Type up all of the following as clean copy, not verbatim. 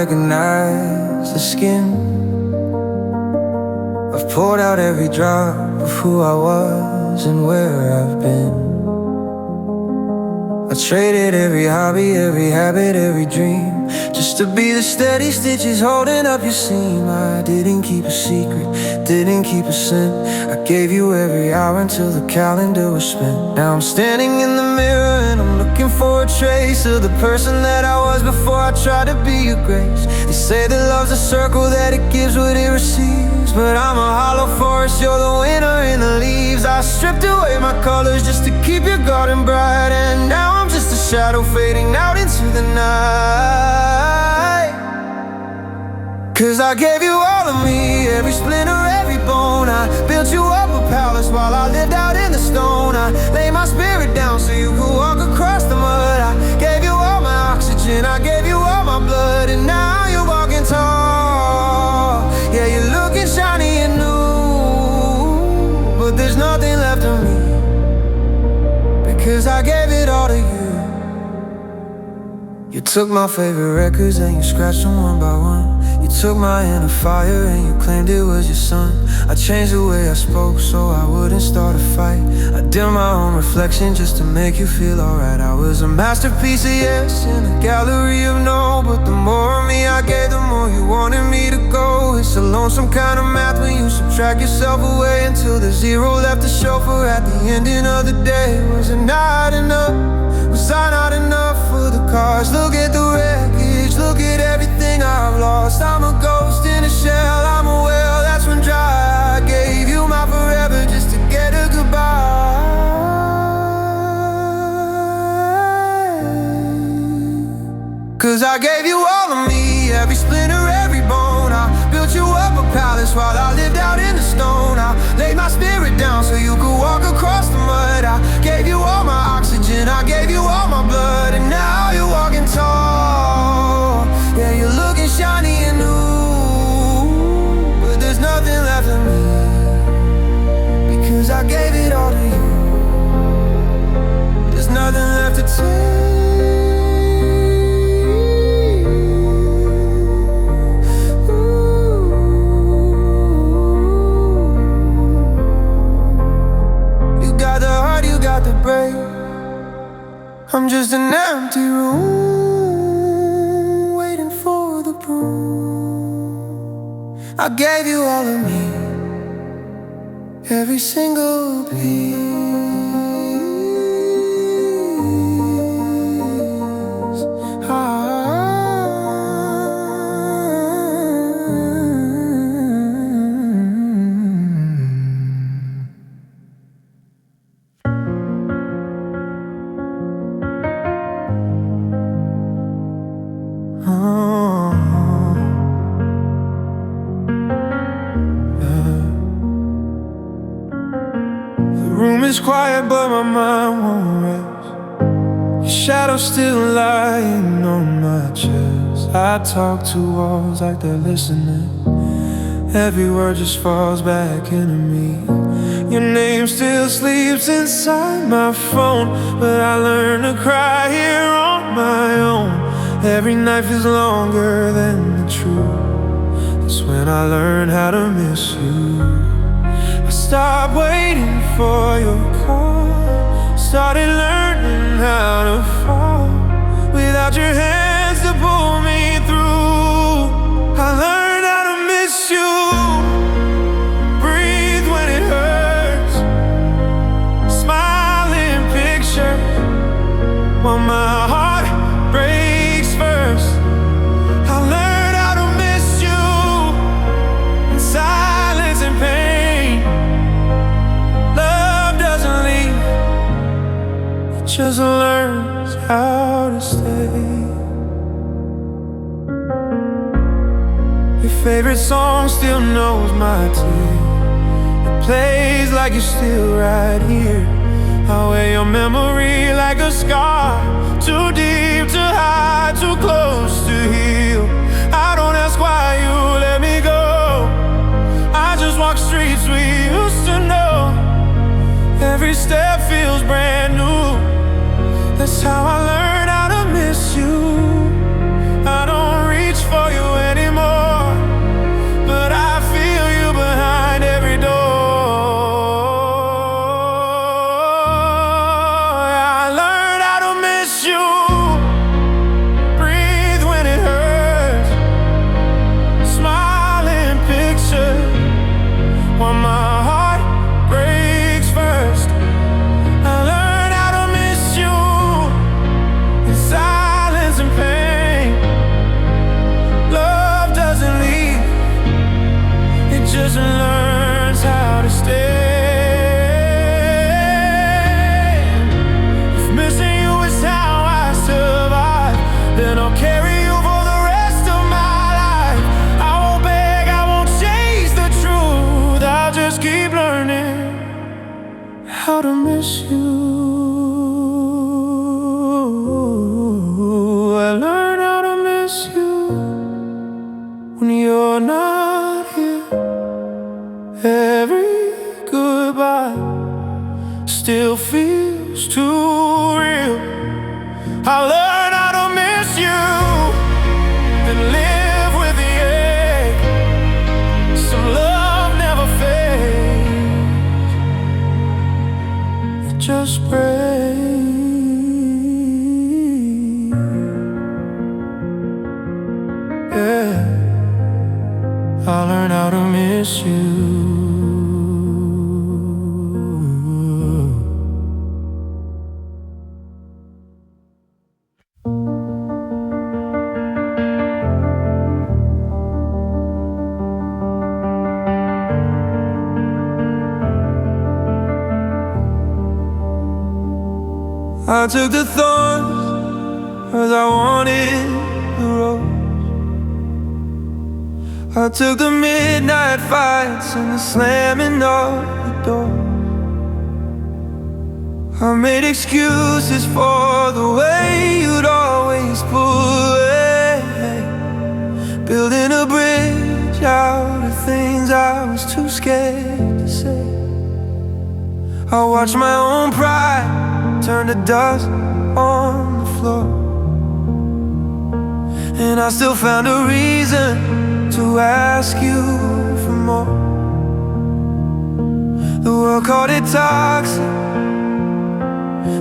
recognize the skin. I've poured out every drop of who I was and where I've been. I traded every hobby, every habit, every dream, just to be the steady stitches holding up your seam. I didn't keep a secret, didn't keep a sin. I gave you every hour until the calendar was spent. Now I'm standing in the mirror and I'm looking for a trace of the person that I was before I tried to be your grace. They say that love's a circle, that it gives what it receives, but I'm a hollow forest, you're the winter in the leaves. I stripped away my colors just to keep your garden bright, and now I'm just a shadow fading out into the night. 'Cause I gave you all of me, every splinter, every bone. I built you up a palace while I lived out in the stone. I laid my spirit down so you could walk across the mud. I gave you all my oxygen, I gave you all my blood, and now you're walking tall. Yeah, you're looking shiny and new, but there's nothing left of me, because I gave it all to you. You took my favorite records and you scratched them one by one. You took my inner fire and you claimed it was your son. I changed the way I spoke so I wouldn't start a fight. I dimmed my own reflection just to make you feel alright. I was a masterpiece of yes in a gallery of no, but the more of me I gave, the more you wanted me to go. It's a lonesome kind of math when you subtract yourself away until there's zero left to show for at the ending of the day. Was it not enough? Was I not enough for the cars? Look at the wreckage, look at everything I've lost. I'm a ghost in a shell, I'm a well that's run dry. I gave you my forever just to get a goodbye. 'Cause I gave you all of me, every splinter, every bone. I built you up a palace while I lived out in the stone. I laid my spirit down so you could walk across the mud. I gave you all my oxygen, I gave you all my blood, and now you're walking tall. Yeah, you're looking shiny and new, but there's nothing left of me, because I gave it all to you. There's nothing left to take. The break. I'm just an empty room waiting for the broom. I gave you all of me, every single piece. It's quiet but my mind won't rest. Your shadow's still lying on my chest. I talk to walls like they're listening. Every word just falls back into me. Your name still sleeps inside my phone, but I learned to cry here on my own. Every night feels longer than the truth. That's when I learned how to miss you. I stopped waiting for your call, started learning how to fall without your hands to pull me through. I learned how to miss you, breathe when it hurts, smile in pictures while my heart breaks first. I learned how to miss you in silence and pain. Just learns how to stay. Your favorite song still knows my tune. It plays like you're still right here. I wear your memory like a scar, too deep to hide, too close to heal. I don't ask why you let me go, I just walk streets we used to know. Every step feels brand new. That's how I learned how to miss you. I don't reach for you still feels too real. I learned how to miss you, then live with the ache. Some love never fades, it just breaks. Yeah, I learned how to miss you. I took the thorns as I wanted the rose. I took the midnight fights and the slamming of the door. I made excuses for the way you'd always pull away, building a bridge out of things I was too scared to say. I watched my own pride turn to dust on the floor, and I still found a reason to ask you for more. The world called it toxic,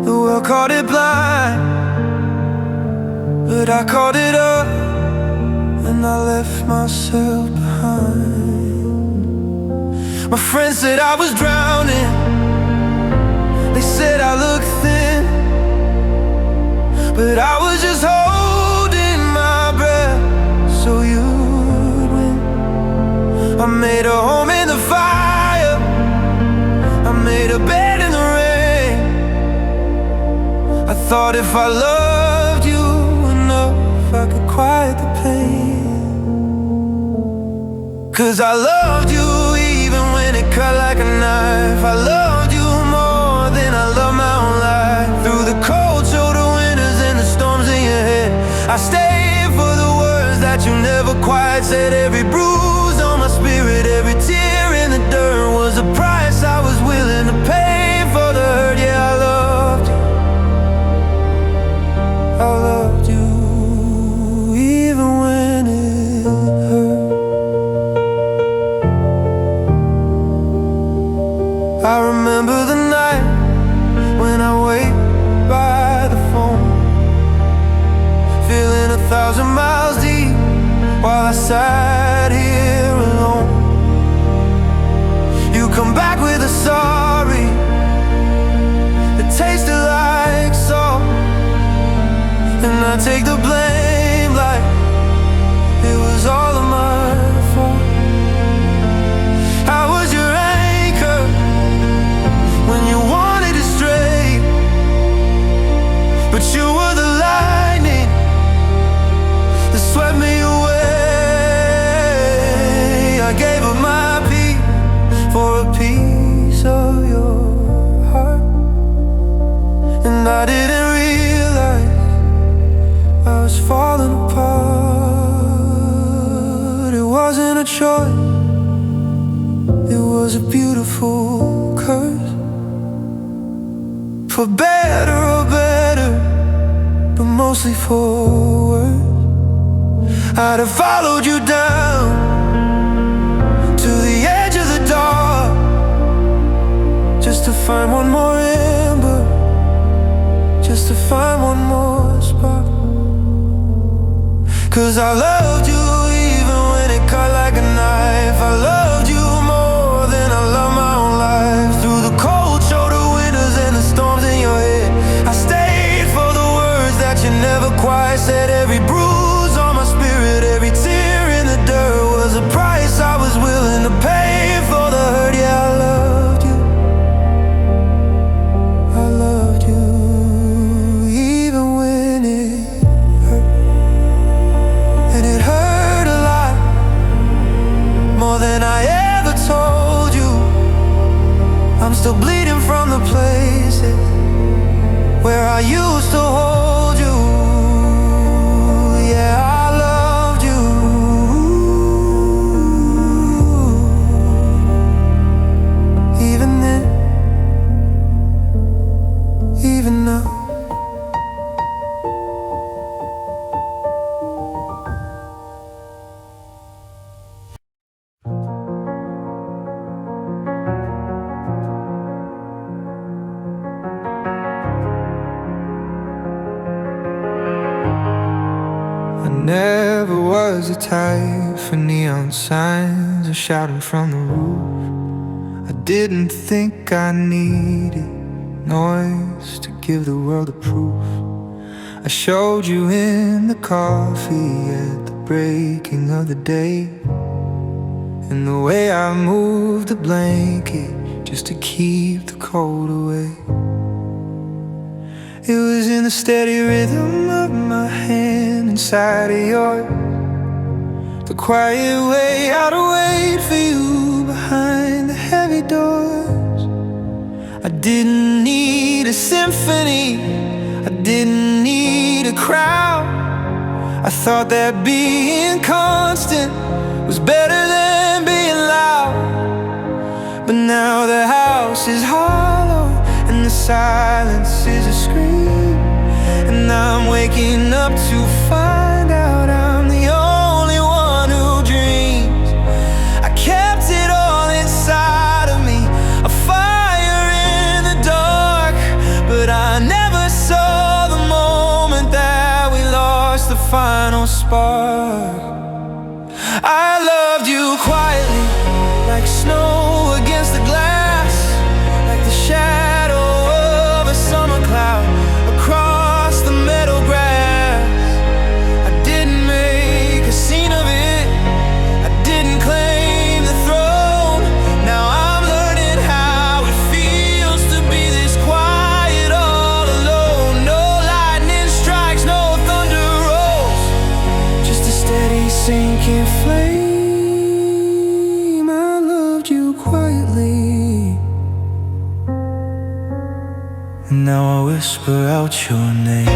the world called it blind, but I called it up and I left myself behind. My friends said I was drowning, they said I looked thin, but I was just holding my breath so you'd win. I made a home in the fire, I made a bed in the rain. I thought if I loved you enough, I could quiet the pain. 'Cause I loved you even when it cut like a knife. I loved you more than I love my own life. Through the cold shoulder winters and the storms in your head, I stayed for the words that you never quite said. Every bruise on my spirit, every tear in the dirt was a price I was willing to pay for the hurt. Yeah, I loved you, I loved you even when it hurt. I remember the night when I wait by the phone, feeling 1,000 miles deep while I sat here alone. You come back with a sorry that tasted like salt, and I take the blame like it was all of my fault. I was your anchor when you wanted to stray, but you were the lightning that swept me away. I gave up my peace for a piece of your heart, and I didn't realize I was falling apart. It wasn't a choice, it was a beautiful curse. For better or better, but mostly for worse. I'd have followed you down to the edge of the dark, just to find one more ember, just to find one more spark. 'Cause I loved you even when it cut like a knife. I loved you more than I love my own life. Through the cold shoulder winters and the storms in your head, I stayed for the words that you never quite said. Every bruise on my spirit, every tear in the dirt was a price I was willing to pay for the hurt. Yeah, I loved you, I loved you even when it hurt. And it hurt a lot, more than I ever told you. I'm still bleeding from the places where I used to hold you. Yeah, I loved you even then. was the type for neon signs or shouting from the roof. I didn't think I needed noise to give the world a proof. I showed you in the coffee at the breaking of the day, and the way I moved the blanket just to keep the cold away. It was in the steady rhythm of my hand inside of yours, the quiet way I'd wait for you behind the heavy doors. I didn't need a symphony, I didn't need a crowd. I thought that being constant was better than being loud. But now the house is hollow and the silence is a scream, and I'm waking up to find out I'm the only one who dreams. I kept it all inside of me, a fire in the dark, but I never saw the moment that we lost the final spark. I loved you quietly, like snow against the glass, like the shadow of a summer cloud across the meadow grass. I didn't make a scene of it, I didn't claim the throne. Now I'm learning how it feels to be this quiet all alone. No lightning strikes, no thunder rolls, just a steady sinking flame. I loved you quietly, and now I whisper out your name.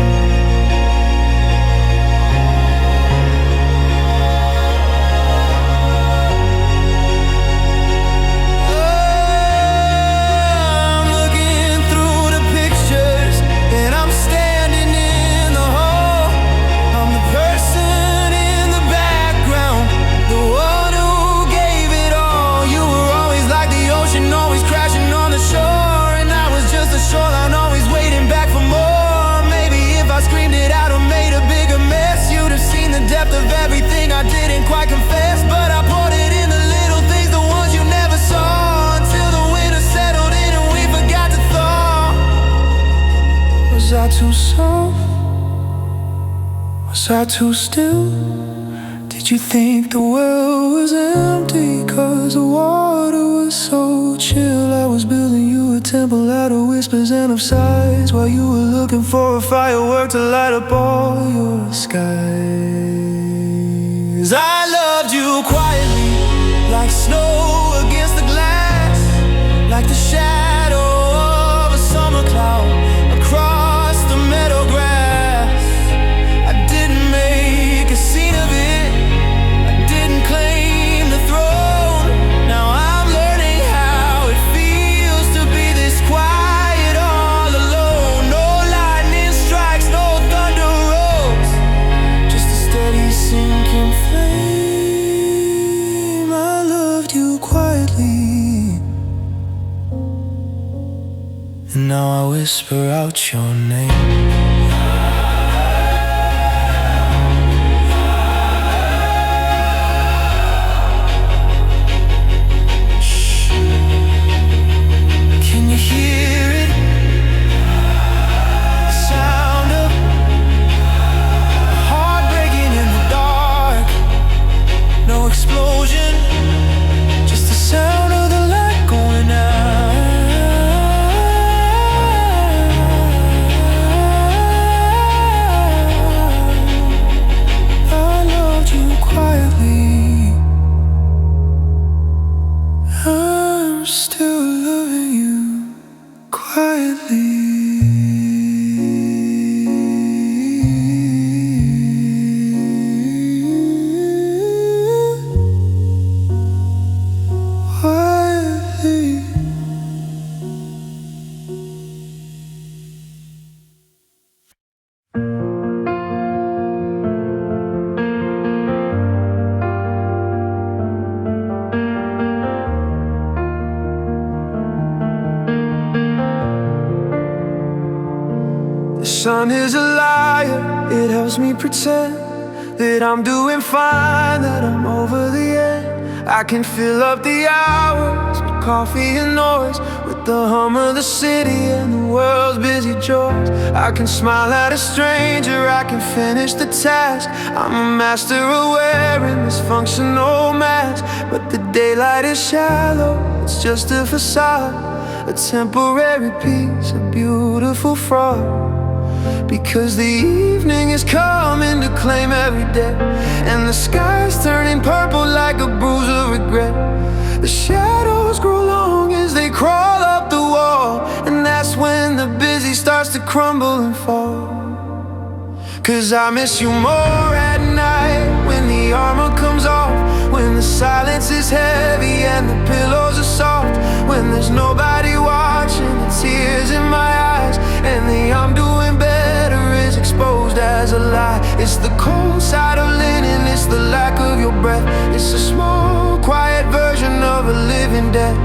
Was I too soft? Was I too still? Did you think the well was empty? Cause the water was so chill. I was building you a temple out of whispers and of sighs, while you were looking for a firework to light up all your skies. I loved you quietly, like snow against the glass, like the shadow of a summer cloud across the meadow grass. I didn't make a scene of it, I didn't claim the throne. Now I'm learning how it feels to be this quiet all alone. No lightning strikes, no thunder rolls, just a steady sinking flame. I loved you quietly, and now I whisper out your name. Can you hear it? The sound of heart breaking in the dark. No explosion, just the sound of the light going out. I loved you quietly, I'm still loving you quietly. Quietly. The sun is a liar, it helps me pretend that I'm doing fine, that I'm over the end. I can fill up the hours with coffee and noise, with the hum of the city and the world's busy chores. I can smile at a stranger, I can finish the task. I'm a master of wearing this functional mask. But the daylight is shallow, it's just a facade, a temporary piece, a beautiful fraud. Because the evening is coming to claim every day, and the sky's turning purple like a bruise of regret. The shadows grow long as they crawl up the wall, and that's when the busy starts to crumble and fall. Cause I miss you more at night, when the armor comes off, when the silence is heavy and the pillows are soft, when there's nobody watching, the tears in my eyes, and the I'm doing better is exposed as a lie. It's the cold side of linen, it's the lack of your breath, it's a small, quiet version of a living death.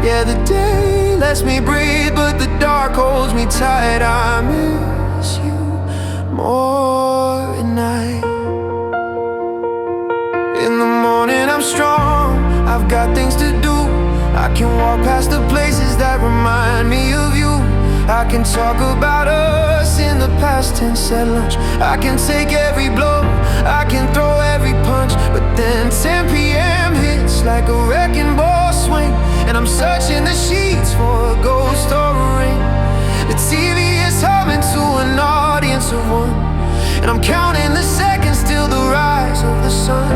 Yeah, the day lets me breathe, but the dark holds me tight. I miss you more at night. In the morning I'm strong, I've got things to do. I can walk past the places that remind me of you. I can talk about us in the past tense at lunch. I can take every blow, I can throw every punch. But then 10 p.m. hits like a wrecking ball swing, and I'm searching the sheets for a ghost or a ring. The TV is humming to an audience of one, and I'm counting the seconds till the rise of the sun.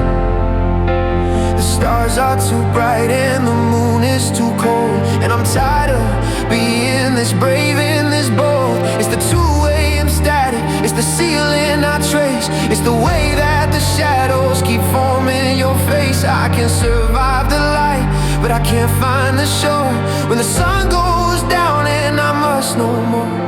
The stars are too bright and the moon is too cold, and I'm tired of being this brave and this bold. It's the two-way I'm static, it's the ceiling I trace, it's the way that the shadows keep forming your face. I can survive the light, but I can't find the shore. When the sun goes down and I must know more.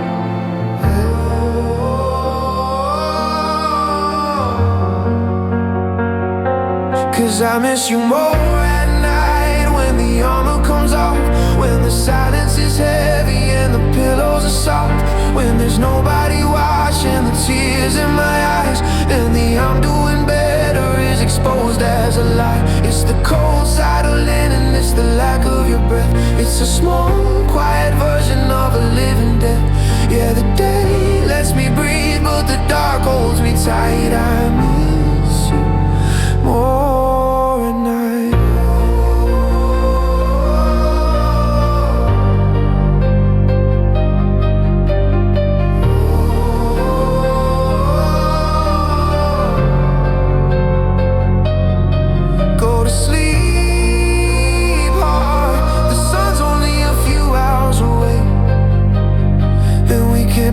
Cause I miss you more at night, when the armor comes off, when the silence is heavy and the pillows are soft, when there's nobody watching, the tears in my eyes, and the I'm doing better is exposed as a lie. It's the cold side of linen, it's the lack of your breath, it's a small, quiet version of a living death. Yeah, the day lets me breathe, but the dark holds me tight. I miss you more.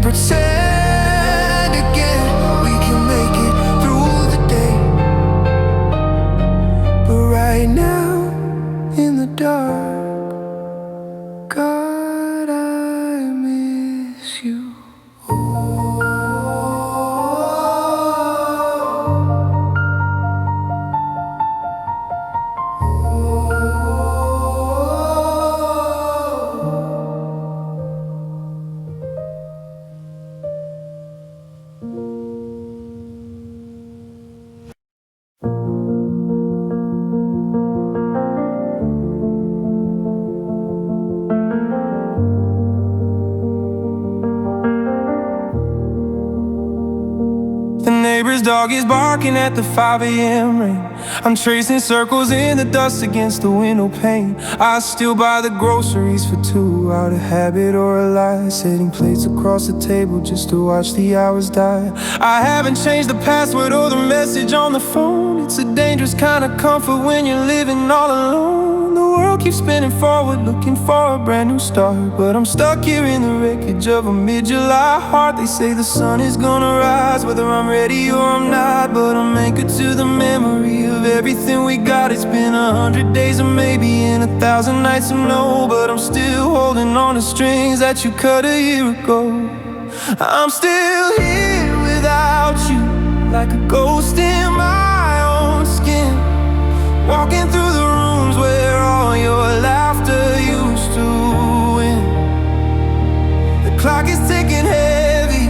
Pretend again, we can make it through the day. But right now, in the dark, God, I miss you. Neighbor's dog is barking at the 5 a.m. rain. I'm tracing circles in the dust against the window pane. I still buy the groceries for two, out of habit or a lie, setting plates across the table just to watch the hours die. I haven't changed the password or the message on the phone. It's a dangerous kind of comfort when you're living all alone. The world keeps spinning forward, looking for a brand new start, but I'm stuck here in the wreckage of a mid-July heart. They say the sun is gonna rise, whether I'm ready or I'm not, but I'm anchored to the memory of everything we got. It's been 100 days of maybe and 1,000 nights of no, but I'm still holding on to strings that you cut a year ago. I'm still here without you, like a ghost in my own skin, walking through the rooms where all your laughter used to win. The clock is ticking heavy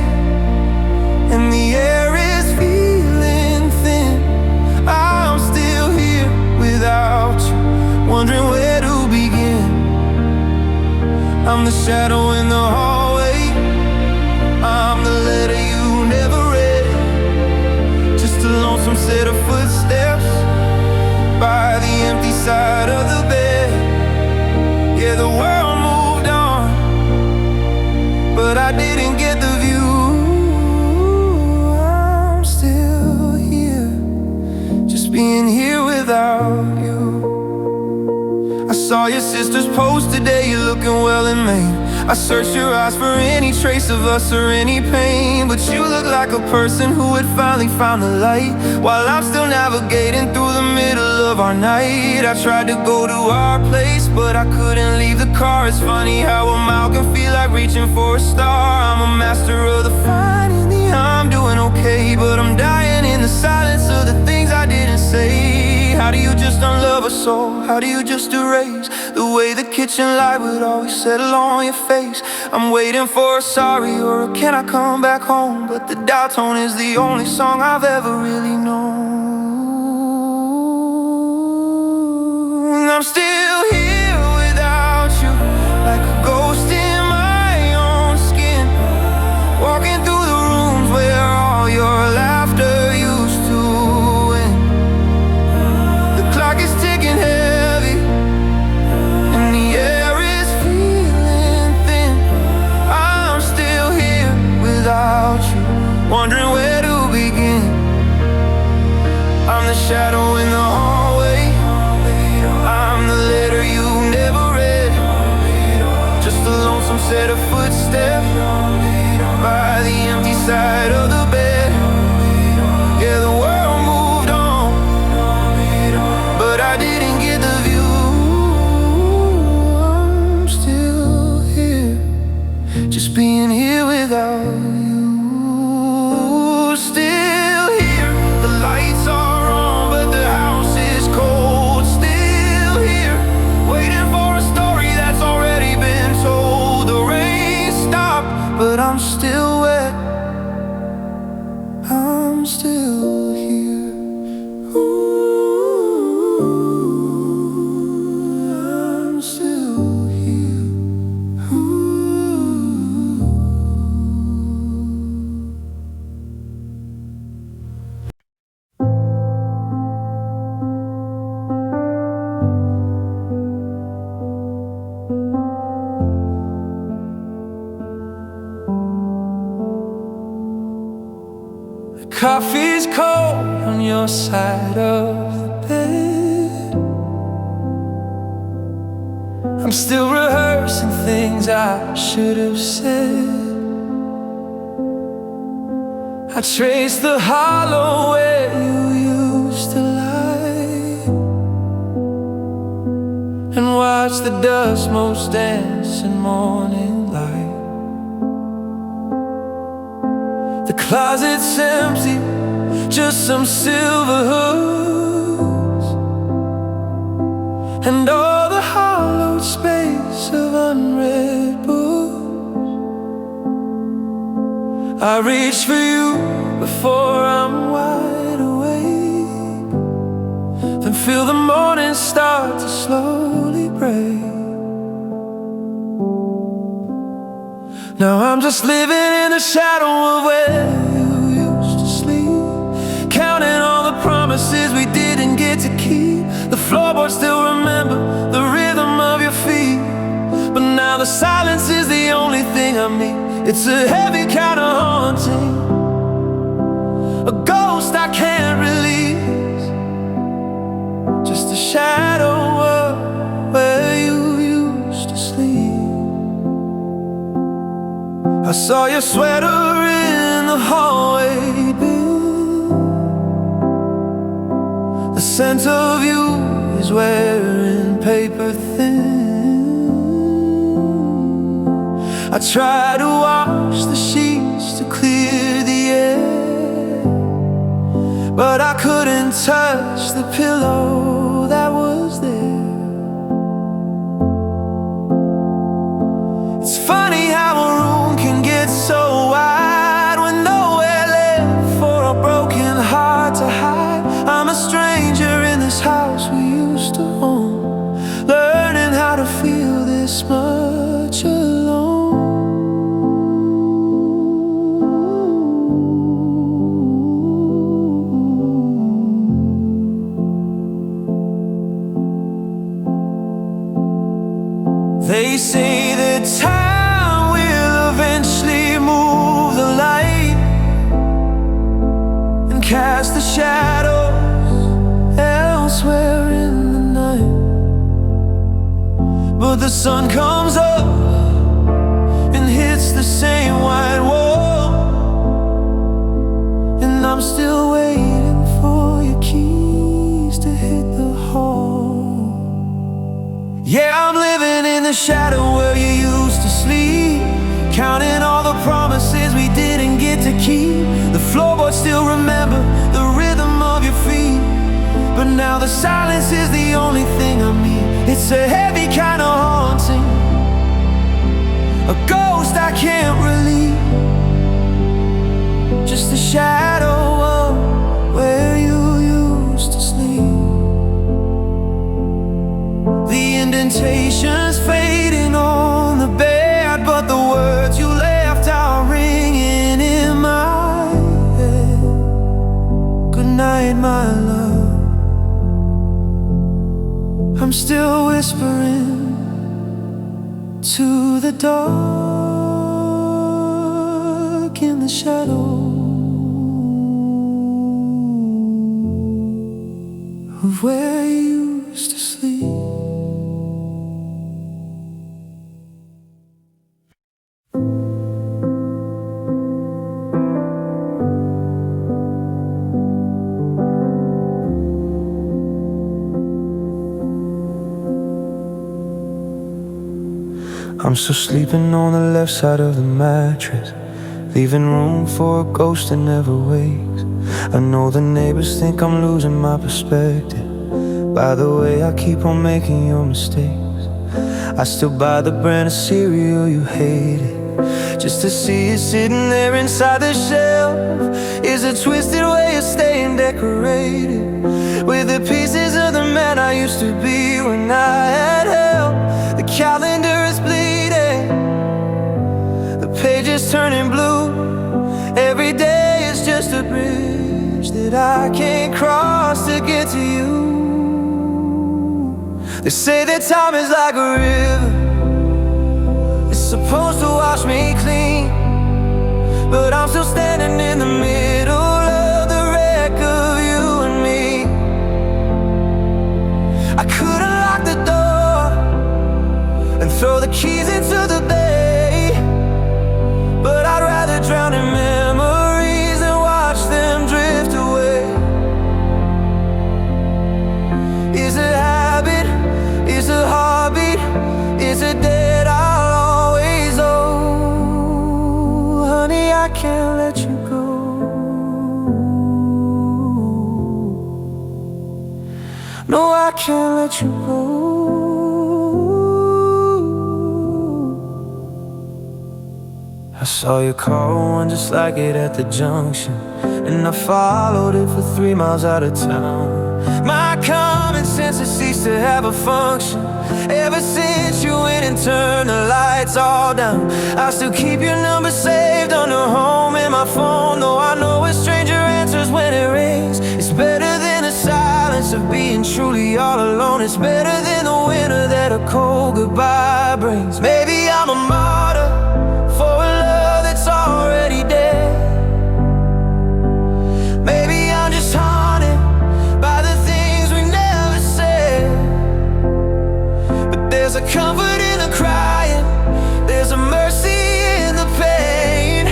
and the air is feeling thin. the shadow in the hallway. I'm the letter you never read, just a lonesome set of footsteps by the empty side of the bed. Yeah, the world moved on, but I didn't get the view. I'm still here, just being here without you. I saw your sister's post today, you're looking well and made. I searched your eyes for any trace of us or any pain, but you look like a person who had finally found the light, while I'm still navigating through the middle of our night. I tried to go to our place, but I couldn't leave the car. It's funny how a mile can feel like reaching for a star. I'm a master of the finding the I'm doing okay, but I'm dying in the silence of the things I didn't say. How do you just unlove a soul? How do you just erase the way the kitchen light would always settle on your face? I'm waiting for a sorry or a can I come back home, but the dial tone is the only song I've ever really known. I'm still here without you, like a ghost in my own skin, walking through the rooms where all your laughter used to win. The clock is ticking heavy, and the air is feeling thin. I'm still here without you, wondering where to begin. I'm the shadow in the hallway, I'm the letter you never read, just a lonesome set of footsteps by the empty side of the bed. Yeah, the world moved on, but I didn't get the view. I'm still here, just being here without you. Still here, the lights are on, but the house is cold. Still here, waiting for a story that's already been told. The rain stopped, but I'm still wet. I'm still here. Ooh, I'm still here. Ooh. Coffee's cold on your side of the bed. I'm still rehearsing things I should have said. I trace the hollow where you used to lie, and watch the dust motes dance in morning light. The closet's empty, just some silver hoods, and all the hollowed space of unread books. I reach for you before I'm wide awake, then feel the morning start to slowly break. Now I'm just living in the shadow of where you used to sleep, counting all the promises we didn't get to keep. The floorboards still remember the rhythm of your feet, but now the silence is the only thing I meet. It's a heavy kind of haunting, a ghost I can't release, just a shadow of where you used to sleep. I saw your sweater in the hallway bin. The scent of you is wearing paper thin. I try to wash the sheets to clear the air, but I couldn't touch the pillow that was there. It's funny how a room can get so wide when nowhere left for a broken heart to hide. I'm a stranger in this house we used to own, learning how to feel this much alone. They say that time will eventually move the light and cast the shadows elsewhere in the night. But the sun comes up and hits the same white wall, and I'm still waiting for your keys to hit the hall. Yeah, I'm living in the shadow where you used to sleep, counting all the promises we didn't get to keep. The floorboards still remember the rhythm of your feet, but now the silence is the only thing I mean. It's a heavy kind of haunting, a ghost I can't relieve, just a shadow of where you used to sleep. The indentations fading on the bed, but the words you left are ringing in my head. Good night, my love. I'm still whispering to the dark in the shadow of where you used to sleep. I'm still sleeping on the left side of the mattress, leaving room for a ghost that never wakes. I know the neighbors think I'm losing my perspective by the way I keep on making your mistakes. I still buy the brand of cereal you hated, just to see it sitting there inside the shelf. Is a twisted way of staying decorated with the pieces of the man I used to be when I had help. The calendar is bleeding, the pages turning blue. Every day is just a bridge that I can't cross to get to you. They say that time is like a river, it's supposed to wash me clean, but I'm still standing in the middle of the wreck of you and me. I could've locked the door and throw the keys into the bay, but I'd rather drown in memories and watch them drift away. Is a habit, is a heartbeat, is a debt I'll always owe. Honey, I can't let you go. No, I can't let you go. I saw your car one just like it at the junction, and I followed it for 3 miles out of town. My common sense has ceased to have a function ever since you went and turned the lights all down. I still keep your number saved under home in my phone, though I know a stranger answers when it rings. It's better than the silence of being truly all alone. It's better than the winter that a cold goodbye brings. Maybe I'm a martyr for a love that's already dead. Maybe I'm just haunted by the things we never said. But there's a comfort in the crying, there's a mercy in the pain,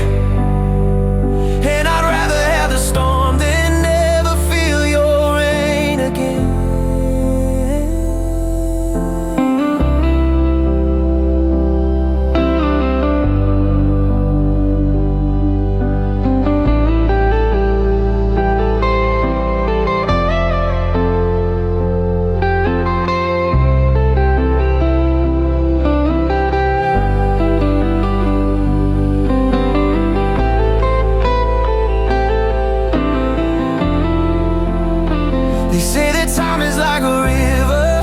and I'd rather have the storm than never feel your rain again. They say that time is like a river,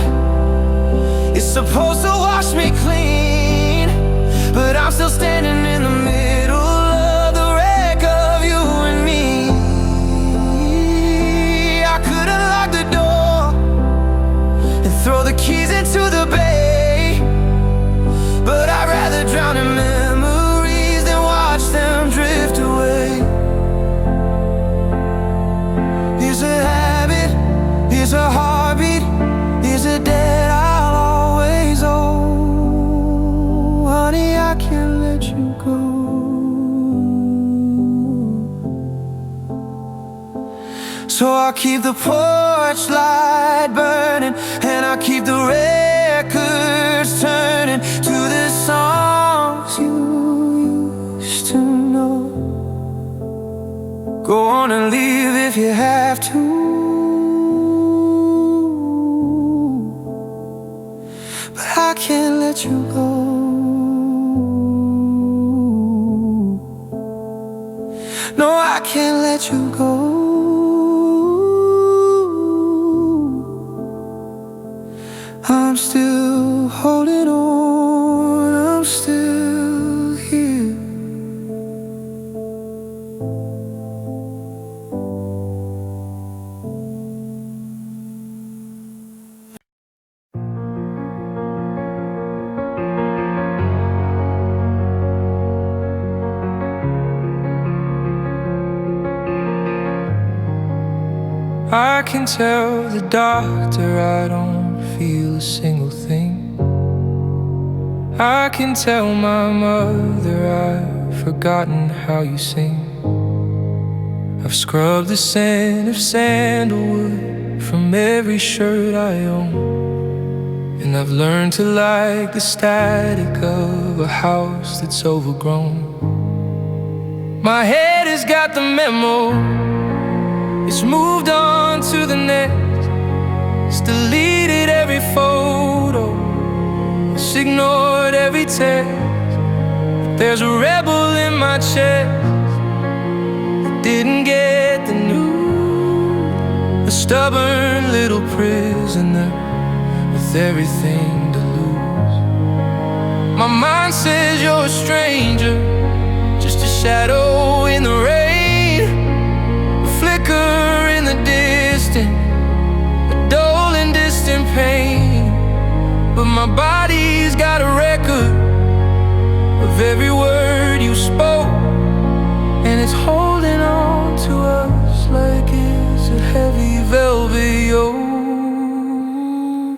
it's supposed to wash me clean, but I'm still standing in the middle of the wreck of you and me. I could unlock the door and throw the keys into the bay, So I keep the porch light burning, and I keep the records turning to the songs you used to know. Go on and leave if you have to, but I can't let you go. No, I can't let you go. I'm still holding on, I'm still here. I can tell the doctor I don't feel a single thing. I can tell my mother I've forgotten how you sing. I've scrubbed the scent of sandalwood from every shirt I own, and I've learned to like the static of a house that's overgrown. My head has got the memo, it's moved on to the next. It's deleted every photo, it's ignored every text. But there's a rebel in my chest that didn't get the news. A stubborn little prisoner with everything to lose. My mind says you're a stranger, just a shadow in the rain, a flicker in the distance, a dull and distant pain. But my body's got a record of every word you spoke, and it's holding on to us like it's a heavy velvet yoke.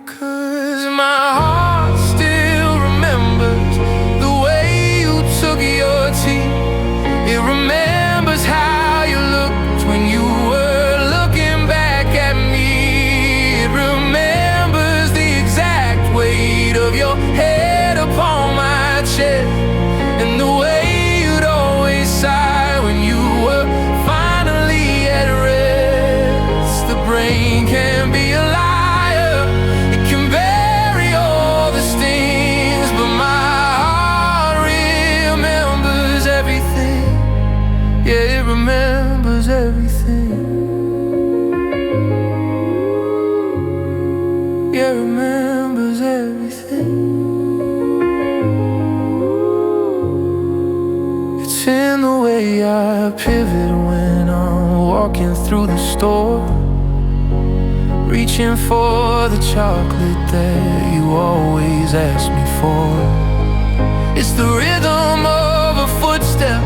'Cause my heart still remembers the way you took your teeth. It remembers how you looked when you were looking back at me. It remembers the exact weight of your head upon my chest, and the way you'd always sigh when you were finally at rest. The brain can be a liar, it can bury all the stings, but my heart remembers everything. Yeah, it remembers everything. Yeah, it remembers everything. It's in the way I pivot when I'm walking through the store, reaching for the chocolate that you always ask me for. It's the rhythm of a footstep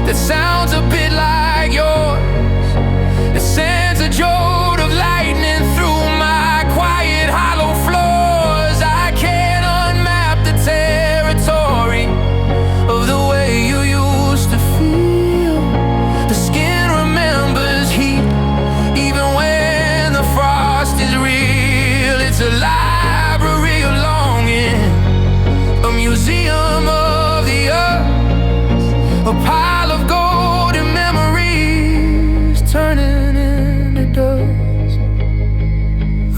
that sounds a bit like yours. It sends a jolt of lightning through my quiet hollow floors. I can't unmap the territory of the way you used to feel. The skin remembers heat, even when the frost is real. It's a library of longing, a museum of the earth, a pile of golden memories turning into dust.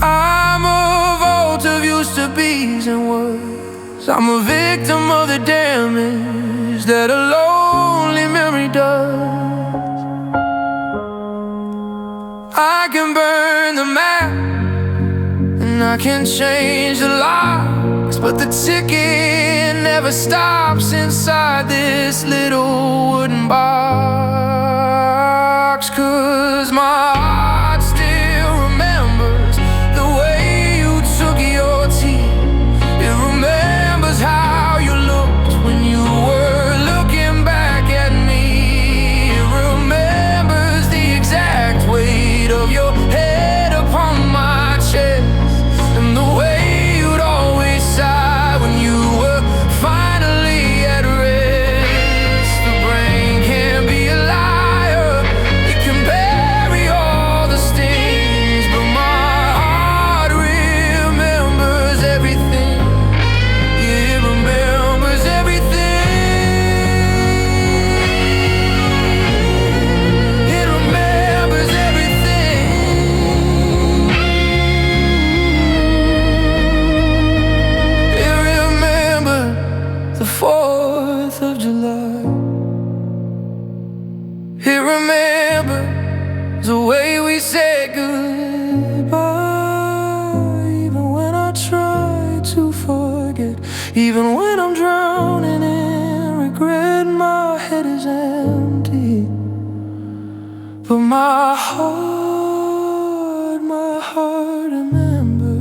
I'm a vault of used to be's and words. I'm a victim of the damage that a lonely memory does. I can burn the map and I can change the locks, but the ticking never stops inside this little wooden box. 'Cause my heart still remembers the way you took your teeth. It remembers how you looked when you were looking back at me. It remembers the exact weight of your head upon my chest, and the way you'd always sigh when you were finally at rest. The brain can be a liar, it can bury all Even when I'm drowning in regret, my head is empty. But my heart remembers.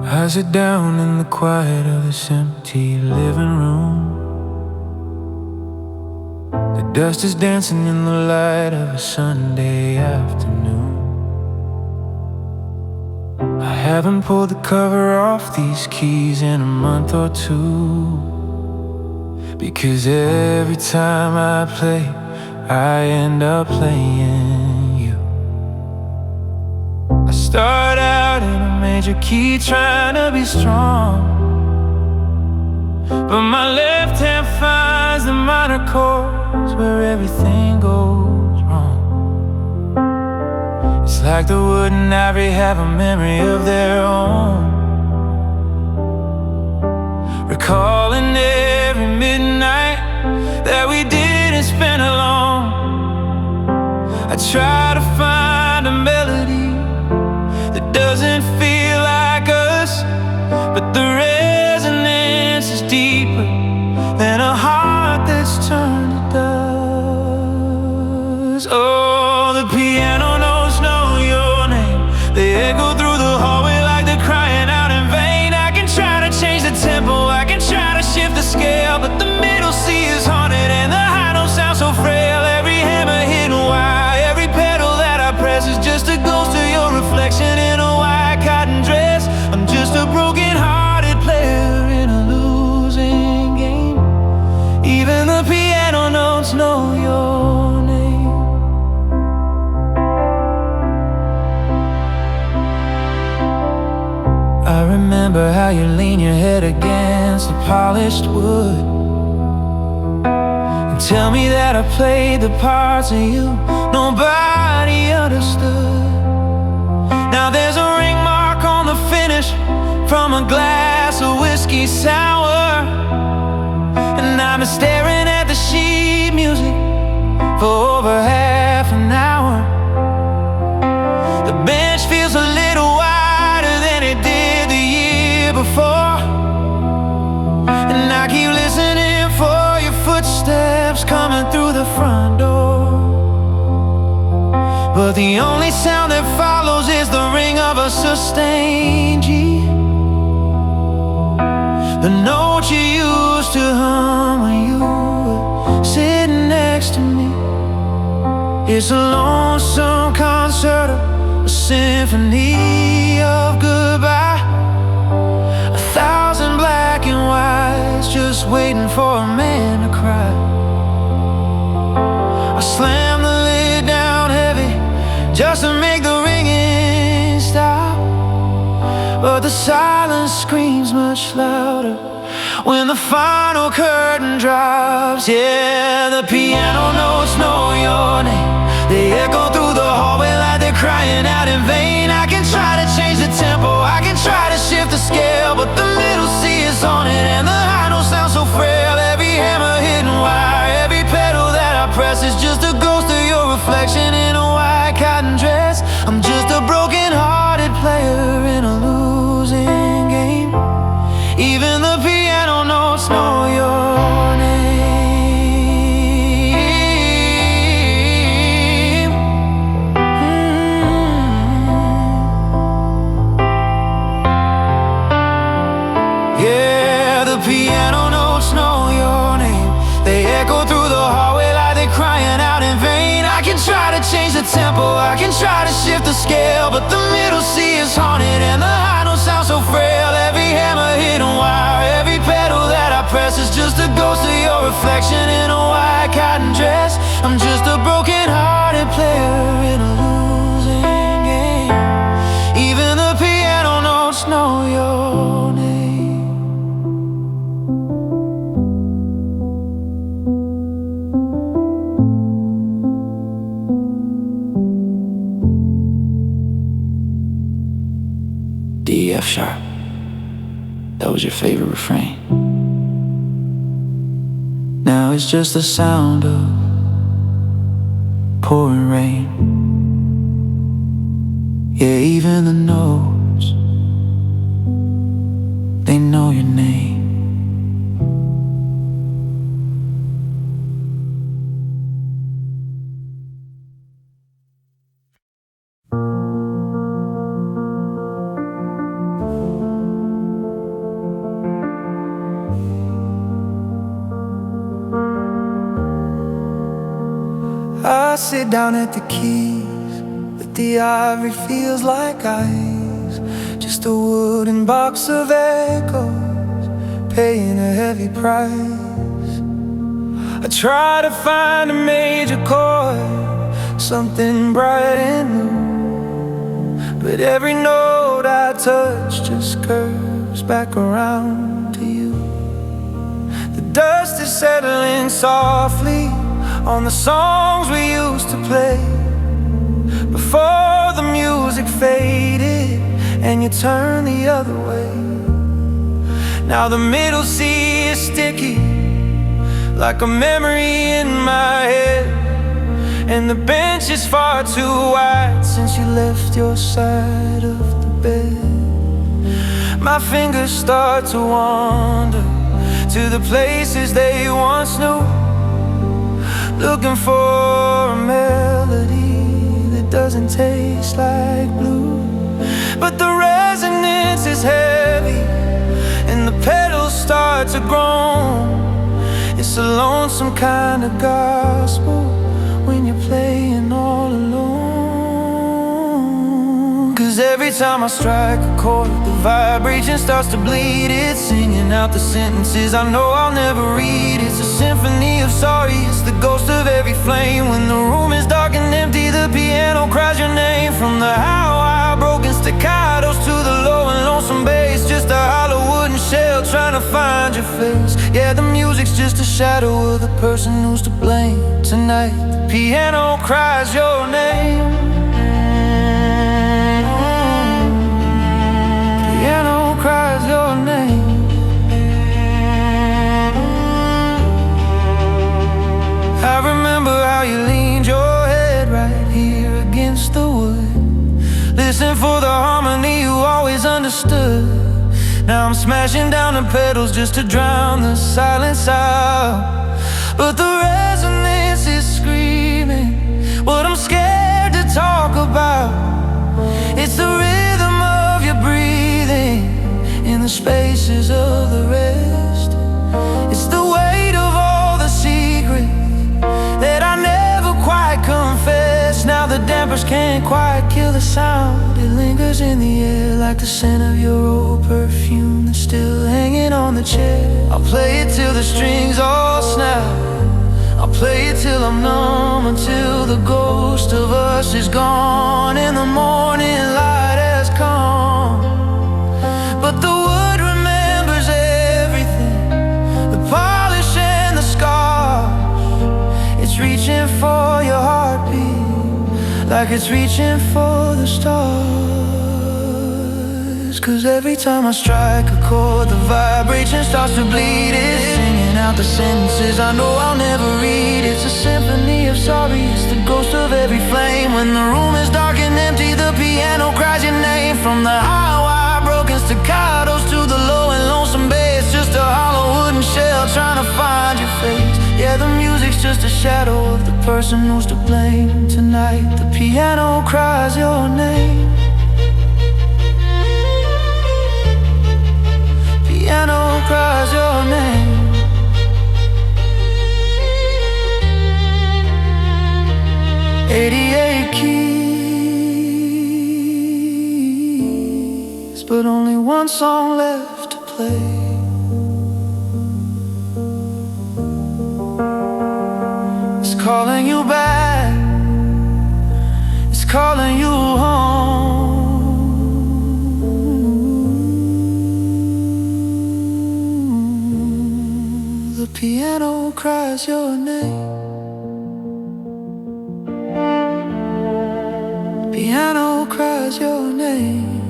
I sit down in the quiet of this empty living room. The dust is dancing in the light of a Sunday afternoon. I haven't pulled the cover off these keys in a month or two, because every time I play, I end up playing you. I start out in a major key trying to be strong, but my left hand finds the minor chords where everything goes wrong. It's like the wood and ivory have a memory of their own, recalling every midnight that we didn't spend alone. I try to find a melody that doesn't feel like us, but the resonance is deeper than a heart that's turned to dust. Oh, the piano notes know your name. They echo through the hallway like they're crying out in vain. I can try to change the tempo, I can try to shift the scale, but the middle C is haunted and the high notes sound so frail. Every hammer hidden wire, every pedal that I press is just a ghost of your reflection in a white cotton dress. I'm just a broken-hearted player in a losing game. Even the piano notes know your name. I remember how you lean your head against the polished wood and tell me that I played the parts of you nobody understood. Now there's a ring mark on the finish from a glass of whiskey sour, and I've been staring at the sheet music for over half an hour. The bench feels a little wider than it did the year before, and I keep listening for your footsteps coming through the front door. But the only sound that follows is the ring of a sustained G, the note you used to hum when you were sitting next to me. It's a lonesome concerto, a symphony of goodbye, 1,000 black and whites just waiting for a man to cry. I slam the lid down heavy just to make the ringing stop, but the silence screams much louder when the final curtain drops. Yeah, the piano notes know your name. They echo through the hallway like they're crying out in vain. I can try to change the tempo, I can try to shift the scale, but the middle C is on it and the high notes sound so frail. Every hammer hidden wire, every pedal that I press is just a ghost of your reflection in a white cotton dress. I'm just a broken-hearted player in a losing game. Even the piano notes know your name. Yeah, the piano notes know your name. They echo through the hallway like they're crying out in vain. I can try to change the tempo, I can try to shift the scale, but the middle C is haunted and the high notes sound so frail. Every hammer hidden wire, every pedal that I press is just a ghost of your reflection in a white cotton dress. I'm just a broken-hearted player in a losing F sharp. That was your favorite refrain. Now it's just the sound of pouring rain. Yeah, even the notes, they know your name. I sit down at the keys, but the ivory feels like ice. Just a wooden box of echoes, paying a heavy price. I try to find a major chord, something bright and new, but every note I touch just curves back around to you. The dust is settling softly on the songs we used to play before the music faded and you turned the other way. Now the middle C is sticky like a memory in my head, and the bench is far too wide since you left your side of the bed. My fingers start to wander to the places they once knew, looking for a melody that doesn't taste like blue. But the resonance is heavy and the pedals start to groan. It's a lonesome kind of gospel when you're playing all alone. 'Cause every time I strike a chord, the vibration starts to bleed. It's singing out the sentences I know I'll never read. It's a symphony of sorry, it's the ghost of every flame. When the room is dark and empty, the piano cries your name. From the high broken staccatos to the low and lonesome bass, just a hollow wooden shell trying to find your face. Yeah, the music's just a shadow of the person who's to blame. Tonight, the piano cries your name. Piano cries your name. I remember how you leaned your head right here against the wood. Listen for the harmony you always understood. Now I'm smashing down the pedals just to drown the silence out. But the resonance is screaming what I'm scared to talk about. It's the rhythm of your breathing in the spaces of the rest. It's the weight of all the secrets that I never quite confess. Now the dampers can't quite kill the sound. It lingers in the air like the scent of your old perfume that's still hanging on the chair. I'll play it till the strings all snap. I'll play it till I'm numb, until the ghost of us is gone and the morning light has come. But the wood remembers everything, the polish and the scars. It's reaching for your heartbeat like it's reaching for the stars. 'Cause every time I strike a chord, the vibration starts to bleed. It's singing out the sentences I know I'll never read. It's a symphony of sorry, it's the ghost of every flame. When the room is dark and empty, the piano cries your name. From the high broken staccatos to the low and lonesome bass, just a hollow wooden shell trying to find your face. Yeah, the music's just a shadow of the person who's to blame. Tonight, the piano cries your name. Piano cries your name. 88 keys, but only one song left to play. It's calling you back, it's calling you home. The piano cries your name. Piano cries your name.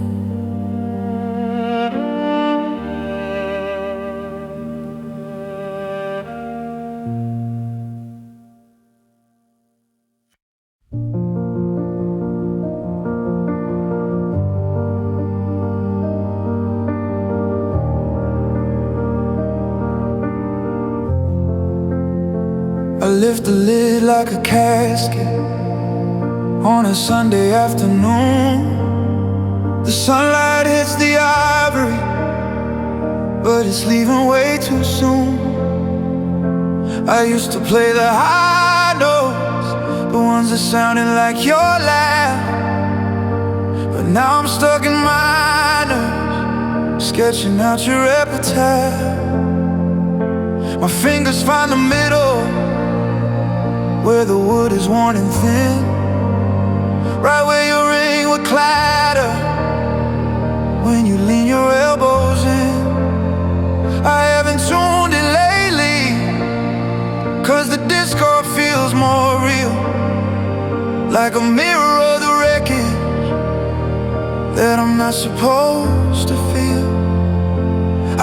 lift the lid like a casket on a Sunday afternoon. The sunlight hits the ivory, but it's leaving way too soon. I used to play the high notes, the ones that sounded like your laugh, but now I'm stuck in minors, sketching out your epitaph. My fingers find the middle, where the wood is worn and thin, right where your ring would clatter when you lean your elbows in. I haven't tuned it lately, 'cause the discord feels more real, like a mirror of the wreckage that I'm not supposed to feel.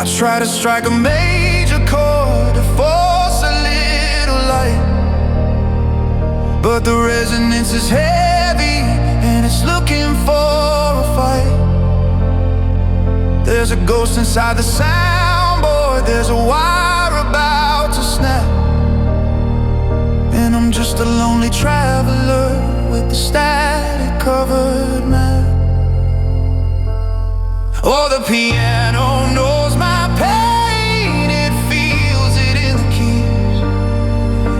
I try to strike a major chord to force a little light, but the resonance is heavy and it's looking for a fight. There's a ghost inside the soundboard, there's a wire about to snap, and I'm just a lonely traveler with the static covered map. Oh, the piano knows my pain, it feels it in the keys.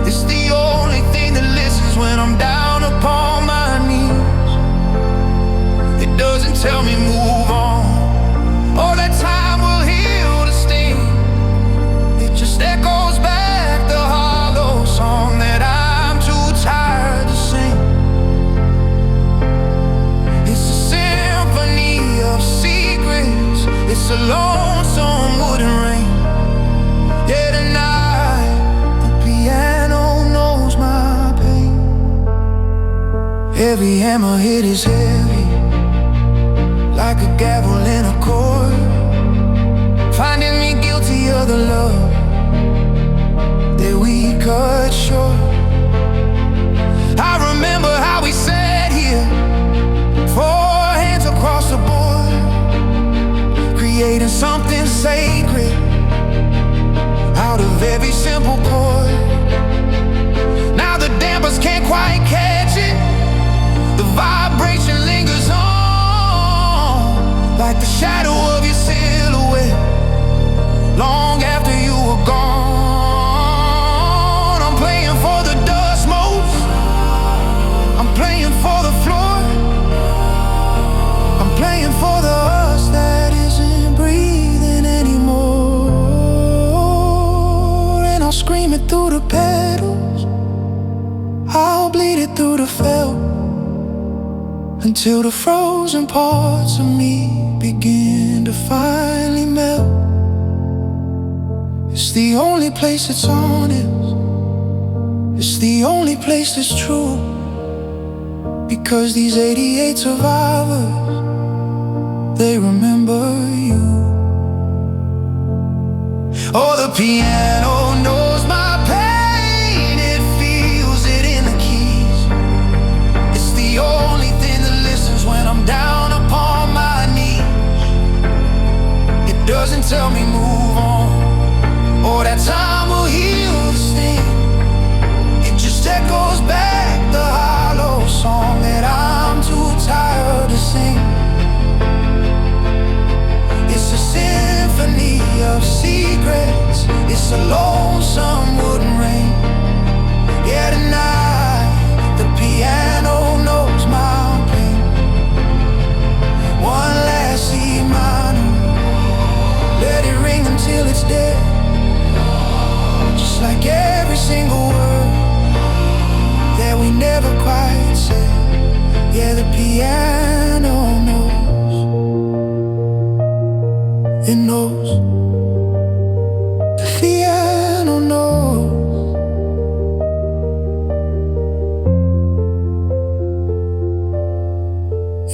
It's the only thing that listens when I'm down upon my knees. It doesn't tell me move on, or that time will heal the sting. It just echoes back the hollow song that I'm too tired to sing. It's a symphony of secrets, it's a lonesome wooden ring. Yeah, tonight the piano knows my pain. Every hammer hit is heavy, like a gavel in a court, finding me guilty of the love that we cut short. I remember how we sat here, 4 hands across the board, creating something sacred out of every simple chord. Now the dampers can't quite catch it, the vibration lingers on, like the shadow of your silhouette, long after you were gone. I'm playing for the dust motes, I'm playing for the floor, I'm playing for the us that isn't breathing anymore. And I'll scream it through the pedals, I'll bleed it through the felt, until the frozen parts of me begin to finally melt. It's the only place that's honest, it's the only place that's true, because these 88 survivors, they remember you. Oh, the piano knows my pain, it feels it in the keys. It's the only thing that listens when I'm down upon my knees. It doesn't tell me move on, or that time will heal the sting. It just echoes back the hollow song that I'm too tired to sing. It's a symphony of secrets, it's a lonesome wooden ring. Yeah, tonight the piano knows my pain. One last C minor, let it ring until it's dead, just like every single word that we never quite said. Yeah, the piano knows, it knows. The piano knows,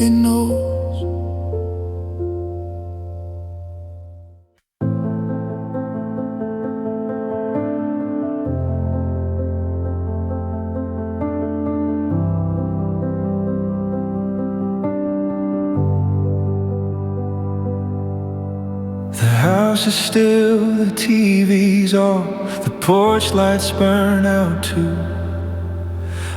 it knows. house is still, the TV's off, the porch lights burn out too.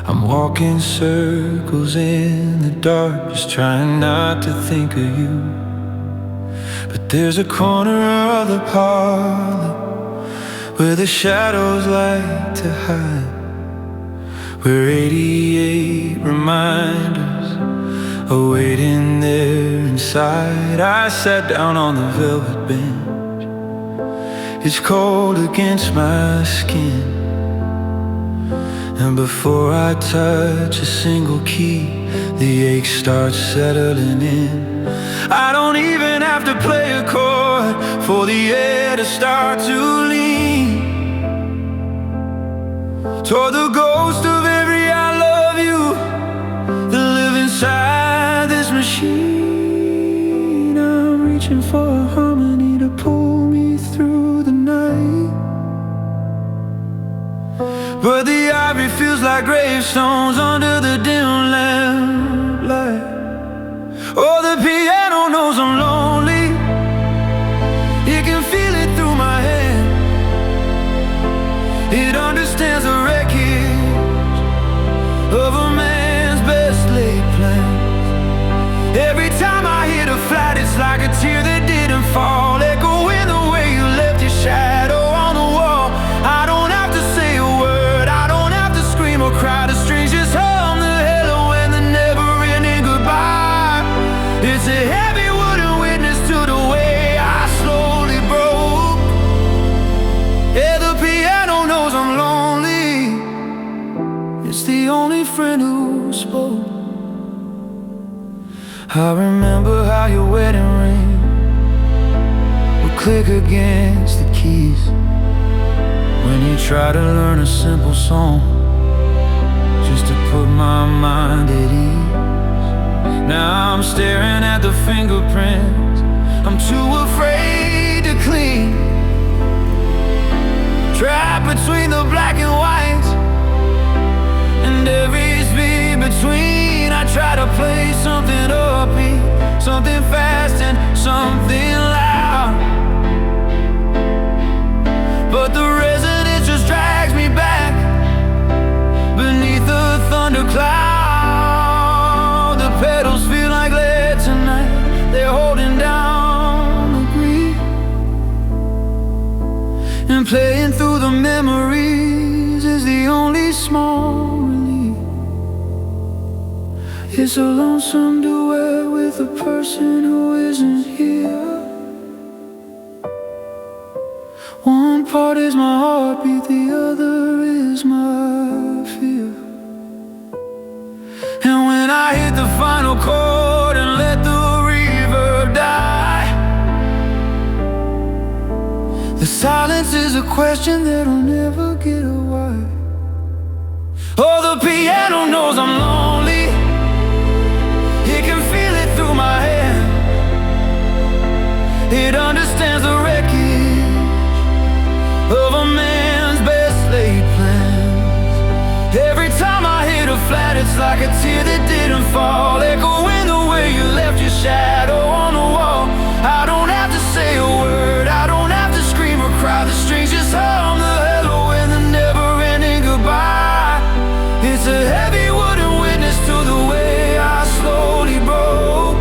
I'm walking circles in the dark, just trying not to think of you. But there's a corner of the parlor where the shadows like to hide, where 88 reminders are waiting there inside. I sat down on the velvet bench, it's cold against my skin, and before I touch a single key, the ache starts settling in. I don't even have to play a chord for the air to start to lean toward the ghost of every I love you that live inside this machine. I'm reaching for a harmony to pull me through the night, but the ivory feels like gravestones under the dim lamplight. Oh, the piano knows I'm lonely, it can feel it through my hand. It understands the wreckage of a man's best laid plans. Every time I hit a flat, it's like a tear that didn't fall, echoing the way you left your shadow on the wall. I don't have to say a word, I don't have to scream or cry, the strings just hum the hello and the never-ending goodbye. It's a heavy wooden witness to the way I slowly broke. Yeah, the piano knows I'm lonely, it's the only friend who spoke. I remember how your wedding ring would click against the keys when you try to learn a simple song just to put my mind at ease. Now I'm staring at the fingerprints I'm too afraid to clean, trapped between the black and white and every speed between. I try to play something upbeat, something fast and something loud, but the resonance just drags me back beneath the thundercloud. The pedals feel like lead tonight, they're holding down the grief, and playing through the memories is the only small relief. It's a lonesome duet with a person who isn't here. One part is my heartbeat, the other is my fear. And when I hit the final chord and let the reverb die, the silence is a question that'll never get a why. Oh, the piano knows I'm lonely, it can feel it through my hand. It understands the wreckage of a man's best laid plans. Every time I hit a flat, it's like a tear that didn't fall, echoing the way you left your shadow on the wall. I don't have to say a word, I don't have to scream or cry, the strings just hum the hello and the never-ending goodbye. It's a heavy wooden witness to the way I slowly broke.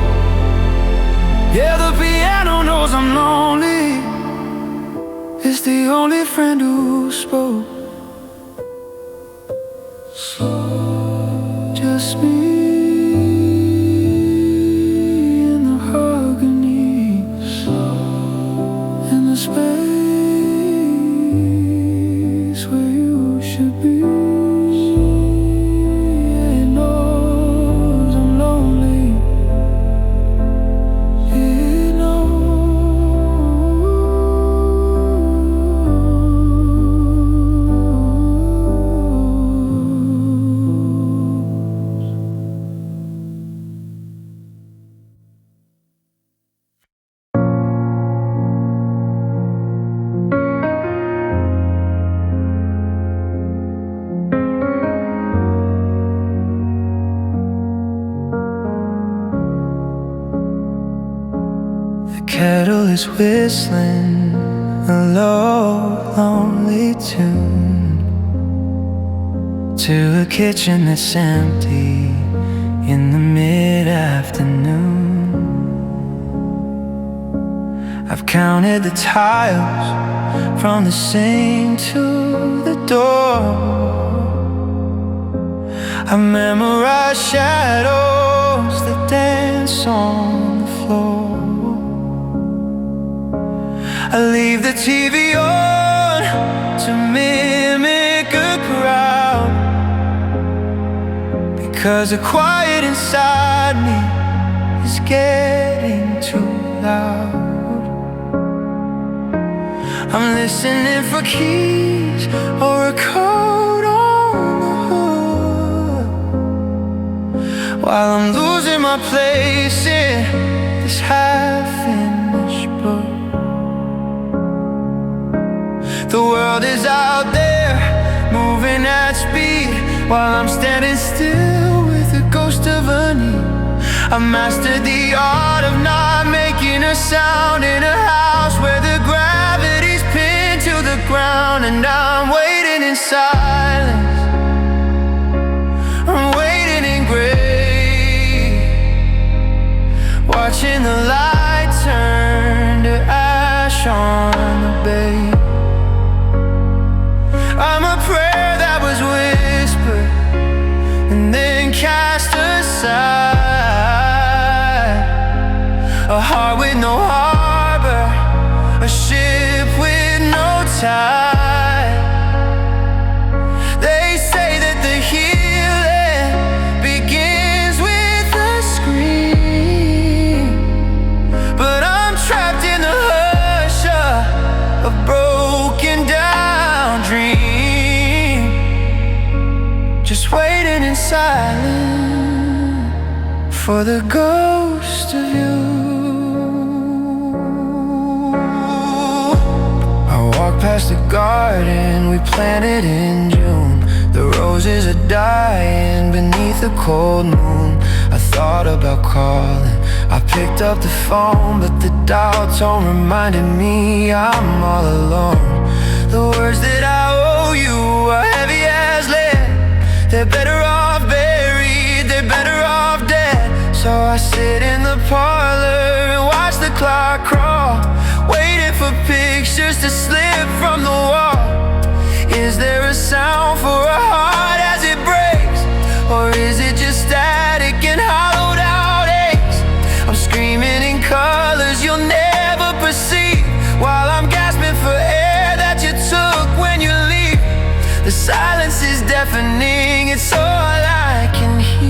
Yeah, the piano knows I'm lonely, it's the only friend who spoke. Just me and the agony, and the space where you should be. It knows I'm lonely, it knows. The kettle is whistling a low, lonely tune to a kitchen that's empty in the mid-afternoon. I've counted the tiles from the sink to the door. I memorize shadows that dance on the floor. I leave the TV on to mimic a crowd, because the quiet inside me is getting too loud. I'm listening for keys or a code on the hood, while I'm losing my place in this half-finished book. The world is out there, moving at speed, while I'm standing still with the ghost of a need. I mastered the art of not making a sound in a house where the gravity's pinned to the ground. And I'm waiting in silence, I'm waiting in gray, watching the light turn to ash on the bay. I'm a prayer that was whispered and then cast aside. A heart with no harbor, a ship with no tide. They say that the healing begins with a scream, but I'm trapped in the hush of a broken down dream, just waiting in silence for the ghost of you. I walk past the garden we planted in June. The roses are dying beneath the cold moon. I thought about calling, I picked up the phone, but the dial tone reminded me I'm all alone. The words that I owe you are heavy as lead. They're better off buried, they're better off dead. So I sit in the parlor and watch the clock crawl, waiting for pictures to slip from the wall. Is there a sound for a heart as it breaks, or is it just static and hollowed out aches? I'm screaming in colors you'll never perceive, while I'm gasping for air that you took when you leave. The silence is deafening, it's all I can hear.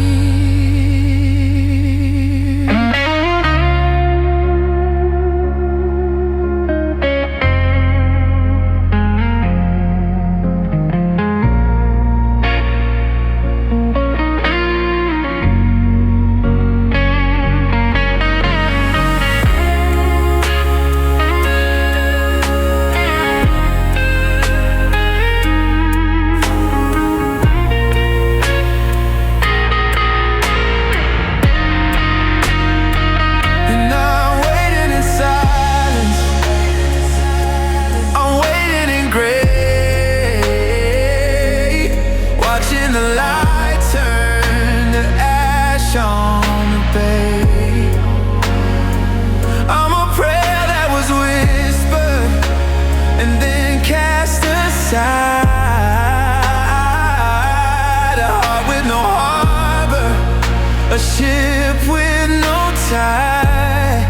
A ship with no tide.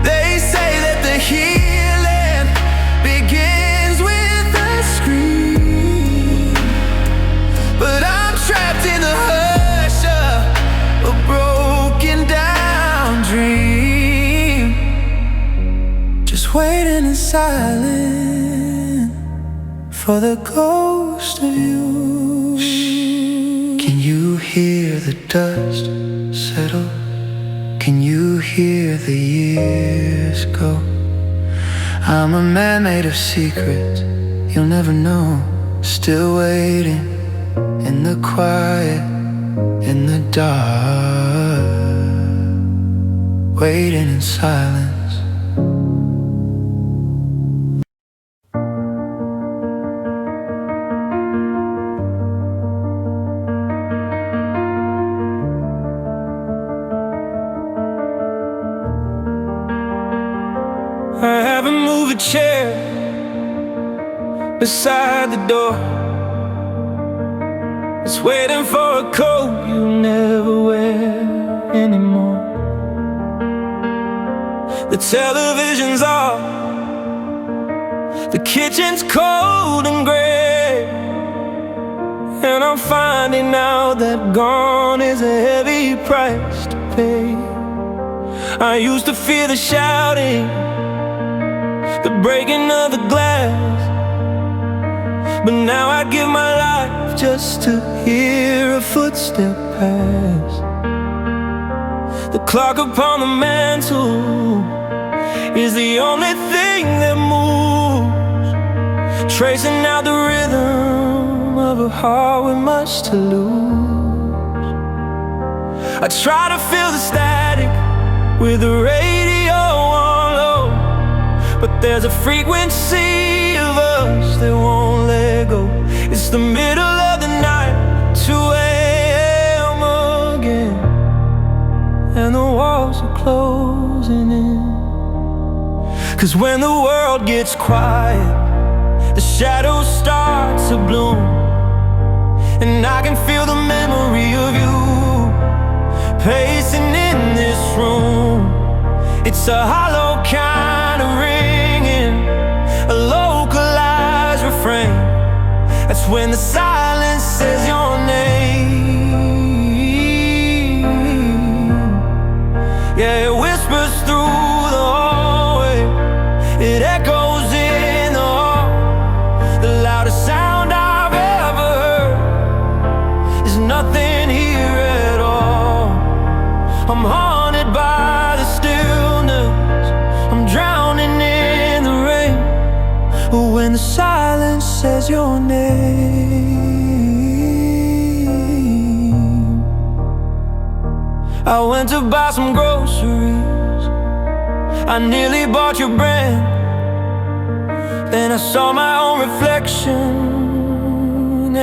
They say that the healing begins with a scream, but I'm trapped in the hush of a broken down dream, just waiting in silence for the ghost of you. Can you hear the dust settle? Can you hear the years go? I'm a man made of secrets you'll never know, still waiting in the quiet, in the dark, waiting in silence a chair beside the door. It's waiting for a coat you never wear anymore. The television's off, the kitchen's cold and gray, and I'm finding out that gone is a heavy price to pay. I used to fear the shouting, the breaking of the glass, but now I'd give my life just to hear a footstep pass. The clock upon the mantle is the only thing that moves, tracing out the rhythm of a heart with much to lose. I try to feel the static with the radio on low, but there's a frequency of us that won't let go. It's the middle of the night, 2 a.m. again, and the walls are closing in. 'Cause when the world gets quiet, the shadows start to bloom, and I can feel the memory of you pacing in this room. It's a hollow kind of ringing, a localized refrain. That's when the silence says your name. Yeah, it whispers through the hallway, it echoes in the hall. The loudest sound I've ever heard is nothing here at all. I'm haunted by the stillness, I'm drowning in the rain. When the silence says your name. I went to buy some groceries, I nearly bought your brand. Then I saw my own reflection,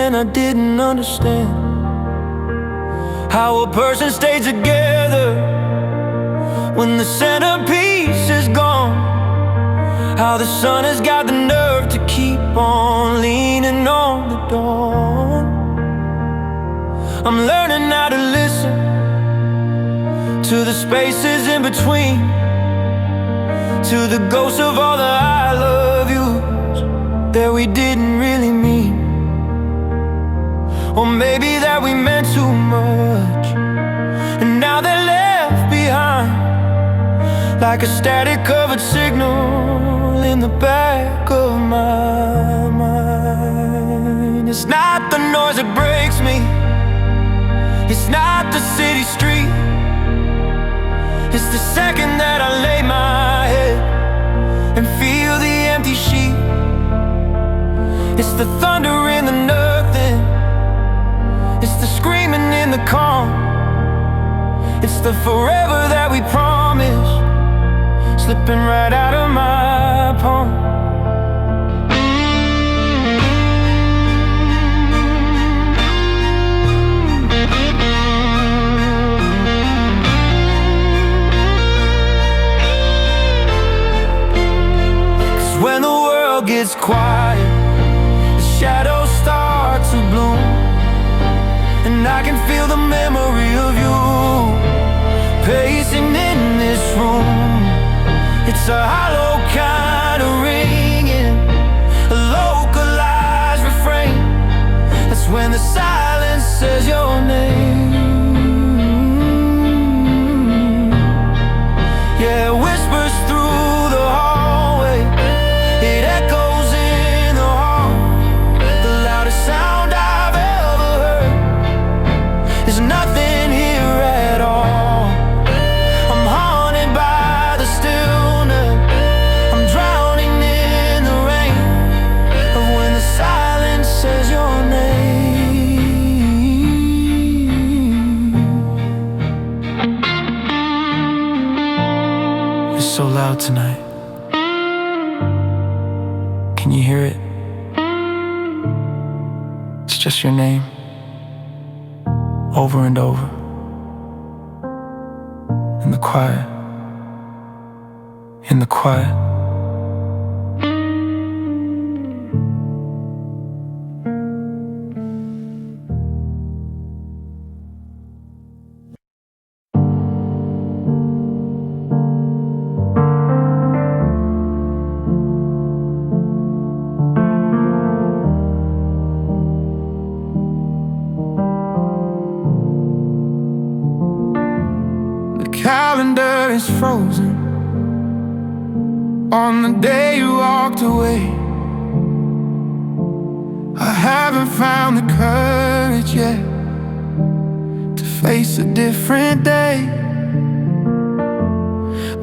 and I didn't understand how a person stays together when the centerpiece is gone. How the sun has got the nerve to keep on leaning on the dawn. I'm learning how to listen to the spaces in between, to the ghosts of all the I love yous that we didn't really mean. Or maybe that we meant too much, and now they're left behind, like a static covered signal in the back of my mind. It's not the noise that breaks me, it's not the city street, it's the second that I lay my head and feel the empty sheet. It's the thunder in the nothing, it's the screaming in the calm, it's the forever that we promised slipping right out of my palm. When the world gets quiet, the shadows start to bloom, and I can feel the memory of you pacing in this room. It's a hollow kind of ringing, a localized refrain. That's when the silence says your name. Yeah, it whispers through the hallway, it echoes in the hall. The loudest sound I've ever heard is nothing here at all. I'm haunted by the stillness, I'm drowning in the rain of when the silence says your name. It's so loud tonight. Can you hear it? It's just your name, over and over, in the quiet, in the quiet, calendar is frozen on the day you walked away. I haven't found the courage yet to face a different day.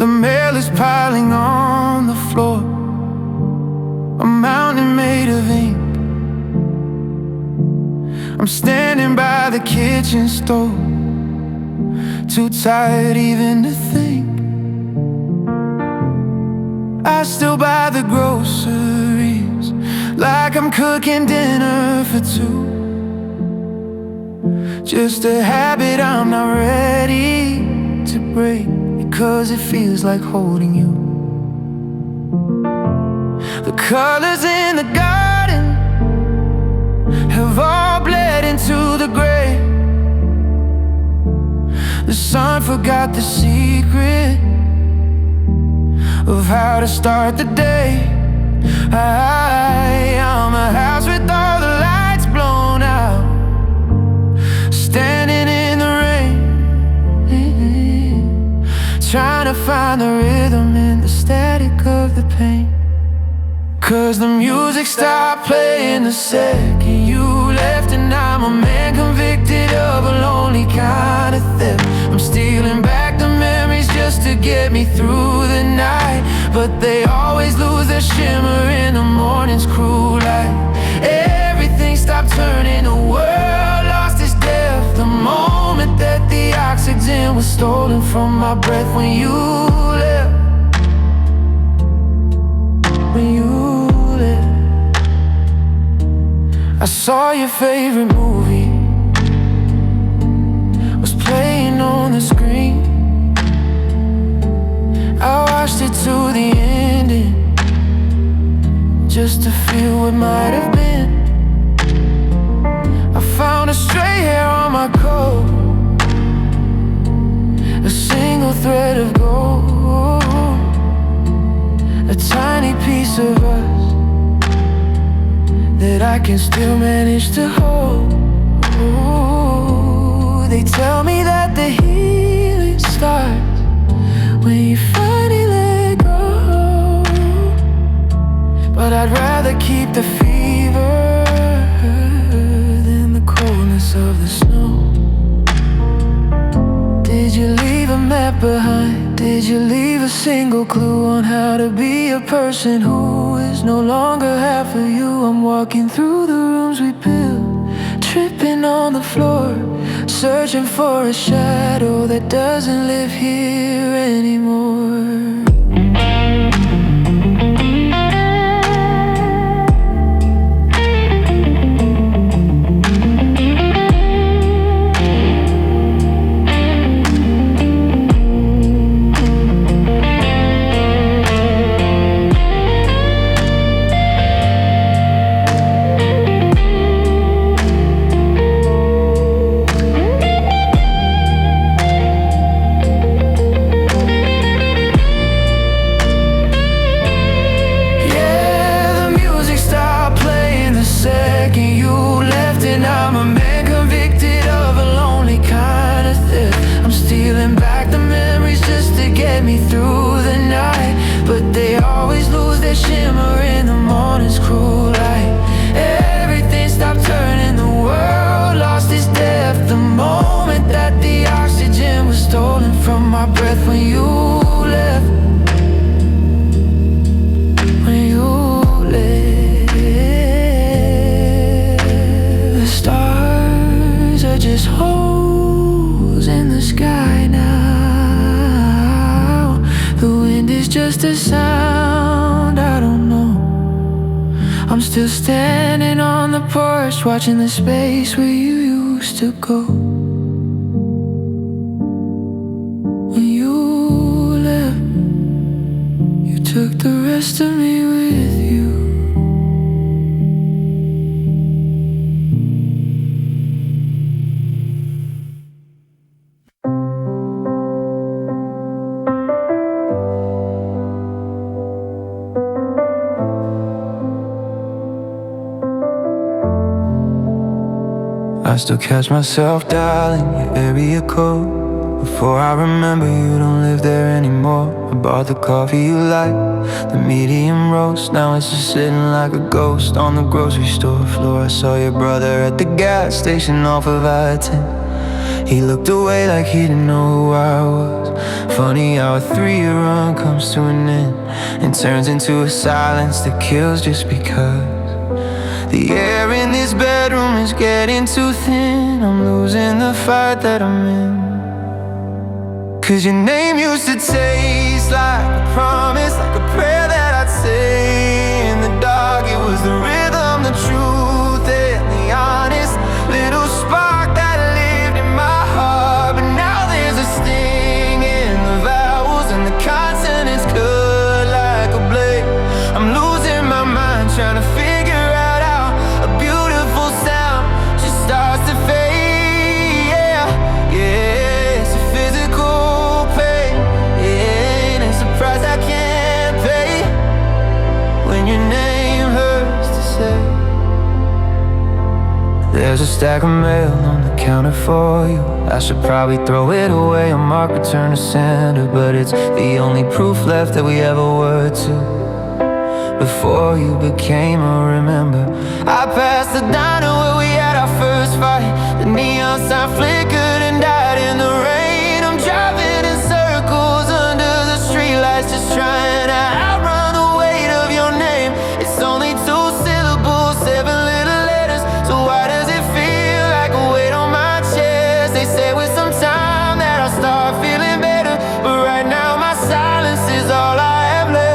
The mail is piling on the floor, a mountain made of ink. I'm standing by the kitchen stove, too tired even to think. I still buy the groceries like I'm cooking dinner for two. Just a habit I'm not ready to break, because it feels like holding you. The colors in the garden have all bled into the gray. The sun forgot the secret of how to start the day. I'm a house with all the lights blown out, standing in the rain, trying to find the rhythm in the static of the pain. 'Cause the music stopped playing the second you left, and I'm a man convicted of a lonely kind of theft. I'm stealing back the memories just to get me through the night, but they always lose their shimmer in the morning's cruel light. Everything stopped turning, the world lost its depth. The moment that the oxygen was stolen from my breath, when you left, when you left. I saw your favorite movie was playing on the screen. I watched it to the ending, just to feel what might have been. I found a stray hair on my coat, a single thread of gold, a tiny piece of us that I can still manage to hold. They tell me that the healing starts when you finally let go, but I'd rather keep the fever than the coldness of the snow. Did you leave a map behind? Did you leave a single clue on how to be a person who is no longer half of you? I'm walking through the rooms we built, tripping on the floor, searching for a shadow that doesn't live here anymore. Still standing on the porch, watching the space where you used to go. When you left, you took the rest of me with you. I still catch myself dialing your area code, Before I remember, you don't live there anymore. I bought the coffee you like, the medium roast. Now it's just sitting like a ghost on the grocery store floor. I saw your brother at the gas station off of I-10. He looked away like he didn't know who I was. Funny how a 3-year run comes to an end and turns into a silence that kills just because. The air in this bedroom is getting too thin. I'm losing the fight that I'm in. 'Cause your name used to taste like a promise, like a prayer that I'd say in the dark. It was the rhythm, the truth, and the honest little spark that lived in my heart. But now there's a sting in the vowels and the consonants cut like a blade. I'm losing my mind trying to figure out how a beautiful sound just starts to fade. Yeah, yeah, it's a physical pain, yeah, and it's a price I can't pay when your name hurts to say. There's a stack of mail on the counter for you. I should probably throw it away or mark return to sender, but it's the only proof left that we ever were two. Before you became a remember, I passed the diner where we had our first fight. The neon sign flickered and died in the rain. I'm driving in circles under the streetlights, just trying to outrun the weight of your name. It's only 2 syllables, 7 little letters. So why does it feel like a weight on my chest? They say with some time that I'll start feeling better, but right now my silence is all I have left.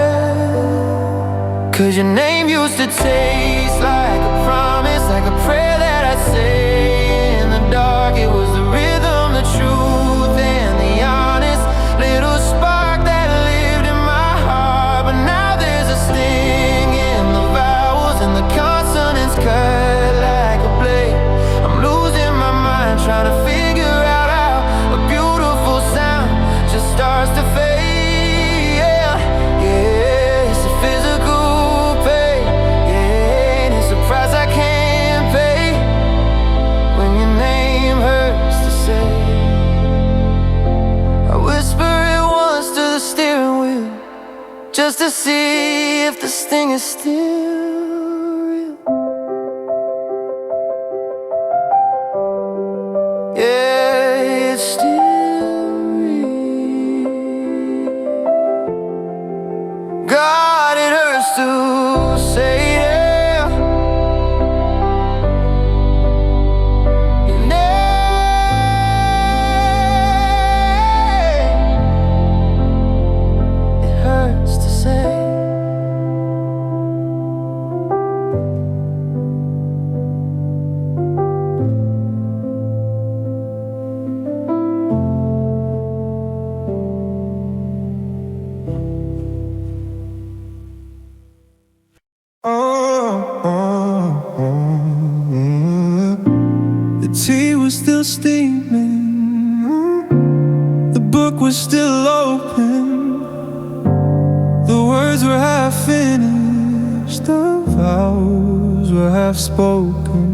'Cause your name used to taste like a promise, like a prayer that I'd say in the dark. It was the rhythm, the truth, and the honest little spark that lived in my heart. But now there's a sting in the vowels and the consonants cut like a blade. I'm losing my mind trying to figure out how a beautiful sound just starts to fade. Yeah, yeah, it's a physical pain, yeah, and it's a price I can't pay when your name hurts to say. I whisper it once to the steering wheel, just to see if the sting is still real. Yeah, it's still real. God, it hurts to say, yeah. Your name, it hurts to say. The tea was still steaming, the book was still open, the words were half finished, the vows were half spoken.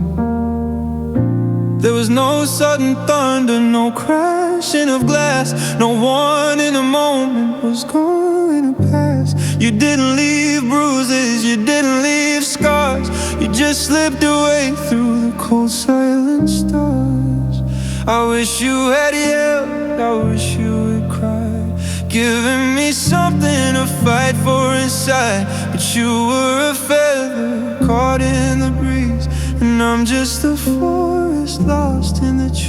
There was no sudden thunder, no crashing of glass. No one in a moment was going to pass. You didn't leave bruises, you didn't leave scars. You just slipped away through the cold silent stars. I wish you had yelled, I wish you had cried, giving me something to fight for inside. But you were a feather caught in the breeze, and I'm just a forest lost in the trees.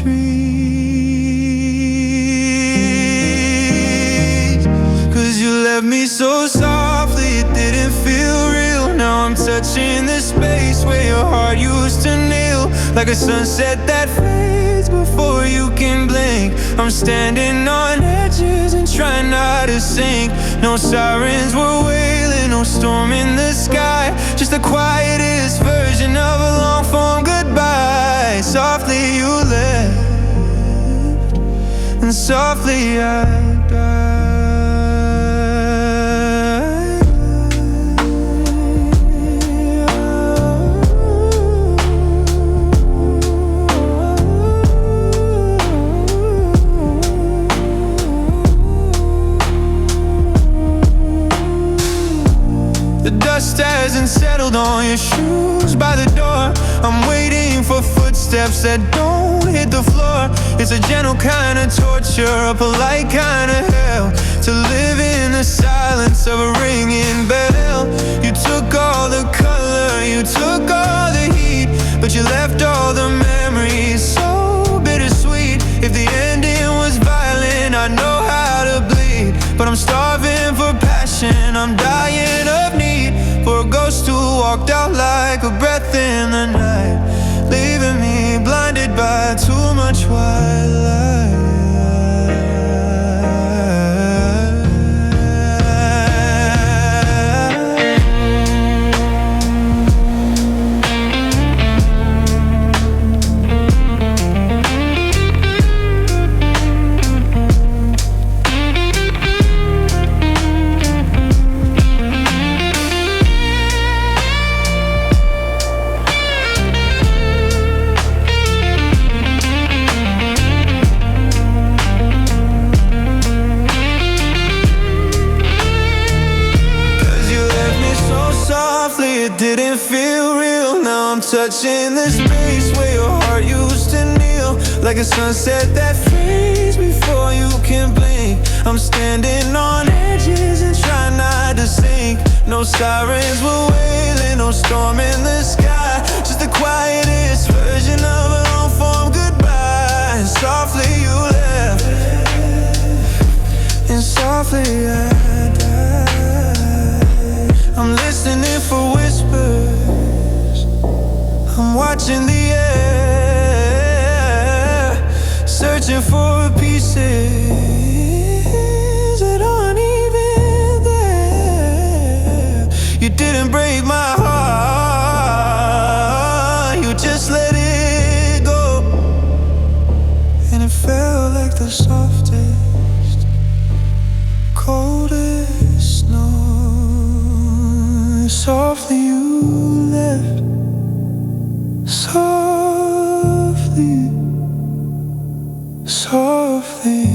'Cause you left me so softly, it didn't feel real. Now I'm touching the space where your heart used to kneel. Like a sunset that fades before you can blink. I'm standing on edges and trying not to sink. No sirens were wailing, no storm in the sky, just the quietest version of a long form goodbye. Softly you left, and softly I died. settled on your shoes by the door. I'm waiting for footsteps that don't hit the floor. It's a gentle kind of torture, a polite kind of hell, to live in the silence of a ringing bell. You took all the color, you took all the heat, but you left all the memories so bittersweet. If the ending was violent, I know how to bleed, but I'm starving for passion, I'm dying of need for a ghost who walked out like a breath in the night, leaving me blinded by too much white light. It didn't feel real. Now I'm touching the space where your heart used to kneel, like a sunset that fades before you can blink. I'm standing on edges and trying not to sink. No sirens were wailing, no storm in the sky, just the quietest version of a long-form goodbye. And softly you left, and softly I died. I'm listening for whispers, I'm watching the air, searching for pieces that aren't even there. You didn't break my heart, you just let it go. And it felt like the softest, coldest snow. Softly you left, softly, softly.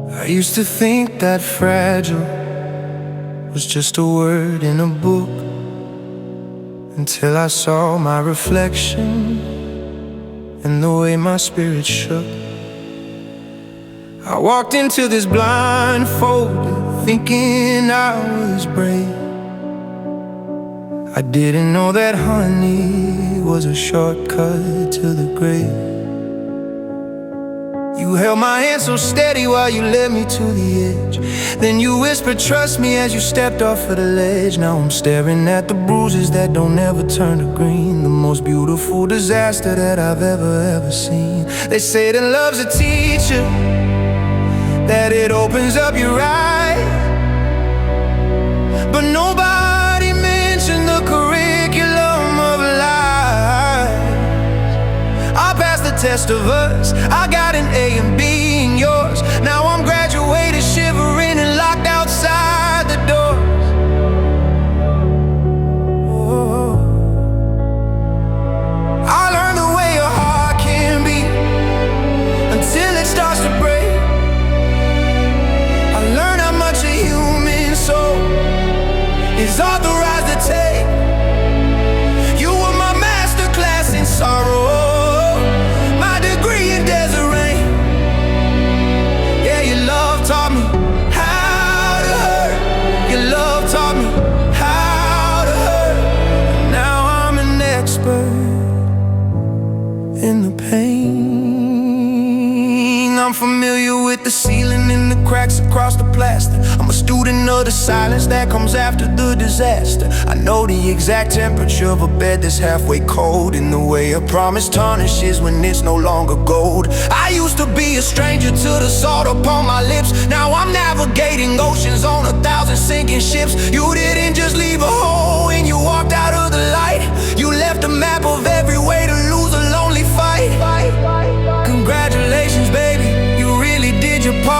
I used to think that fragile was just a word in a book, until I saw my reflection and the way my spirit shook. I walked into this blindfolded, thinking I was brave. I didn't know that honey was a shortcut to the grave. You held my hand so steady while you led me to the edge. Then you whispered, trust me, as you stepped off of the ledge. Now I'm staring at the bruises that don't ever turn to green. The most beautiful disaster that I've ever seen. They say that love's a teacher, that it opens up your eyes, but nobody mentioned the curriculum of life. I passed the test of us, I got an A and B in yours. Now I'm graduated, shivering and locked outside the doors. Oh. I learned the way your heart can be until it starts to break. I learned how much a human soul is authorized to take. You were my master class in sorrow, my degree in desert rain. Yeah, your love taught me how to hurt. Your love taught me how to hurt. And now I'm an expert in the pain. I'm familiar with the ceiling and the cracks across the plaster. I'm a student of the silence that comes after the disaster. I know the exact temperature of a bed that's halfway cold, and the way a promise tarnishes when it's no longer gold. I used to be a stranger to the salt upon my lips. Now I'm navigating oceans on 1,000 sinking ships. You didn't just leave a hole when you walked out of the light. You left a map of every way to lose a lonely fight. Congratulations, baby, you really did your part.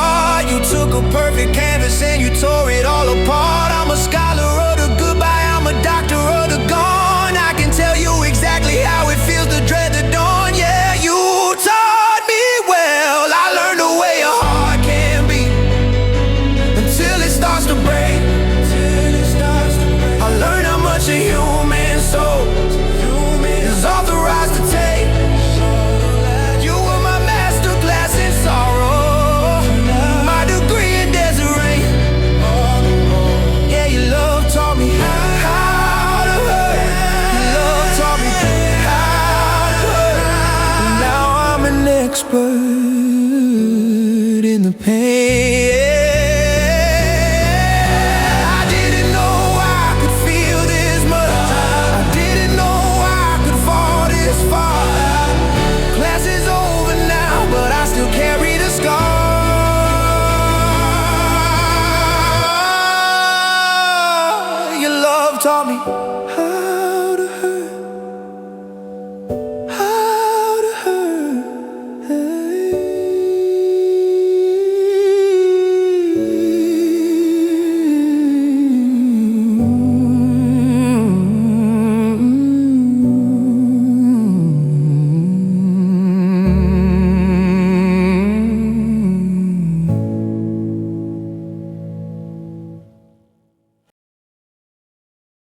taught me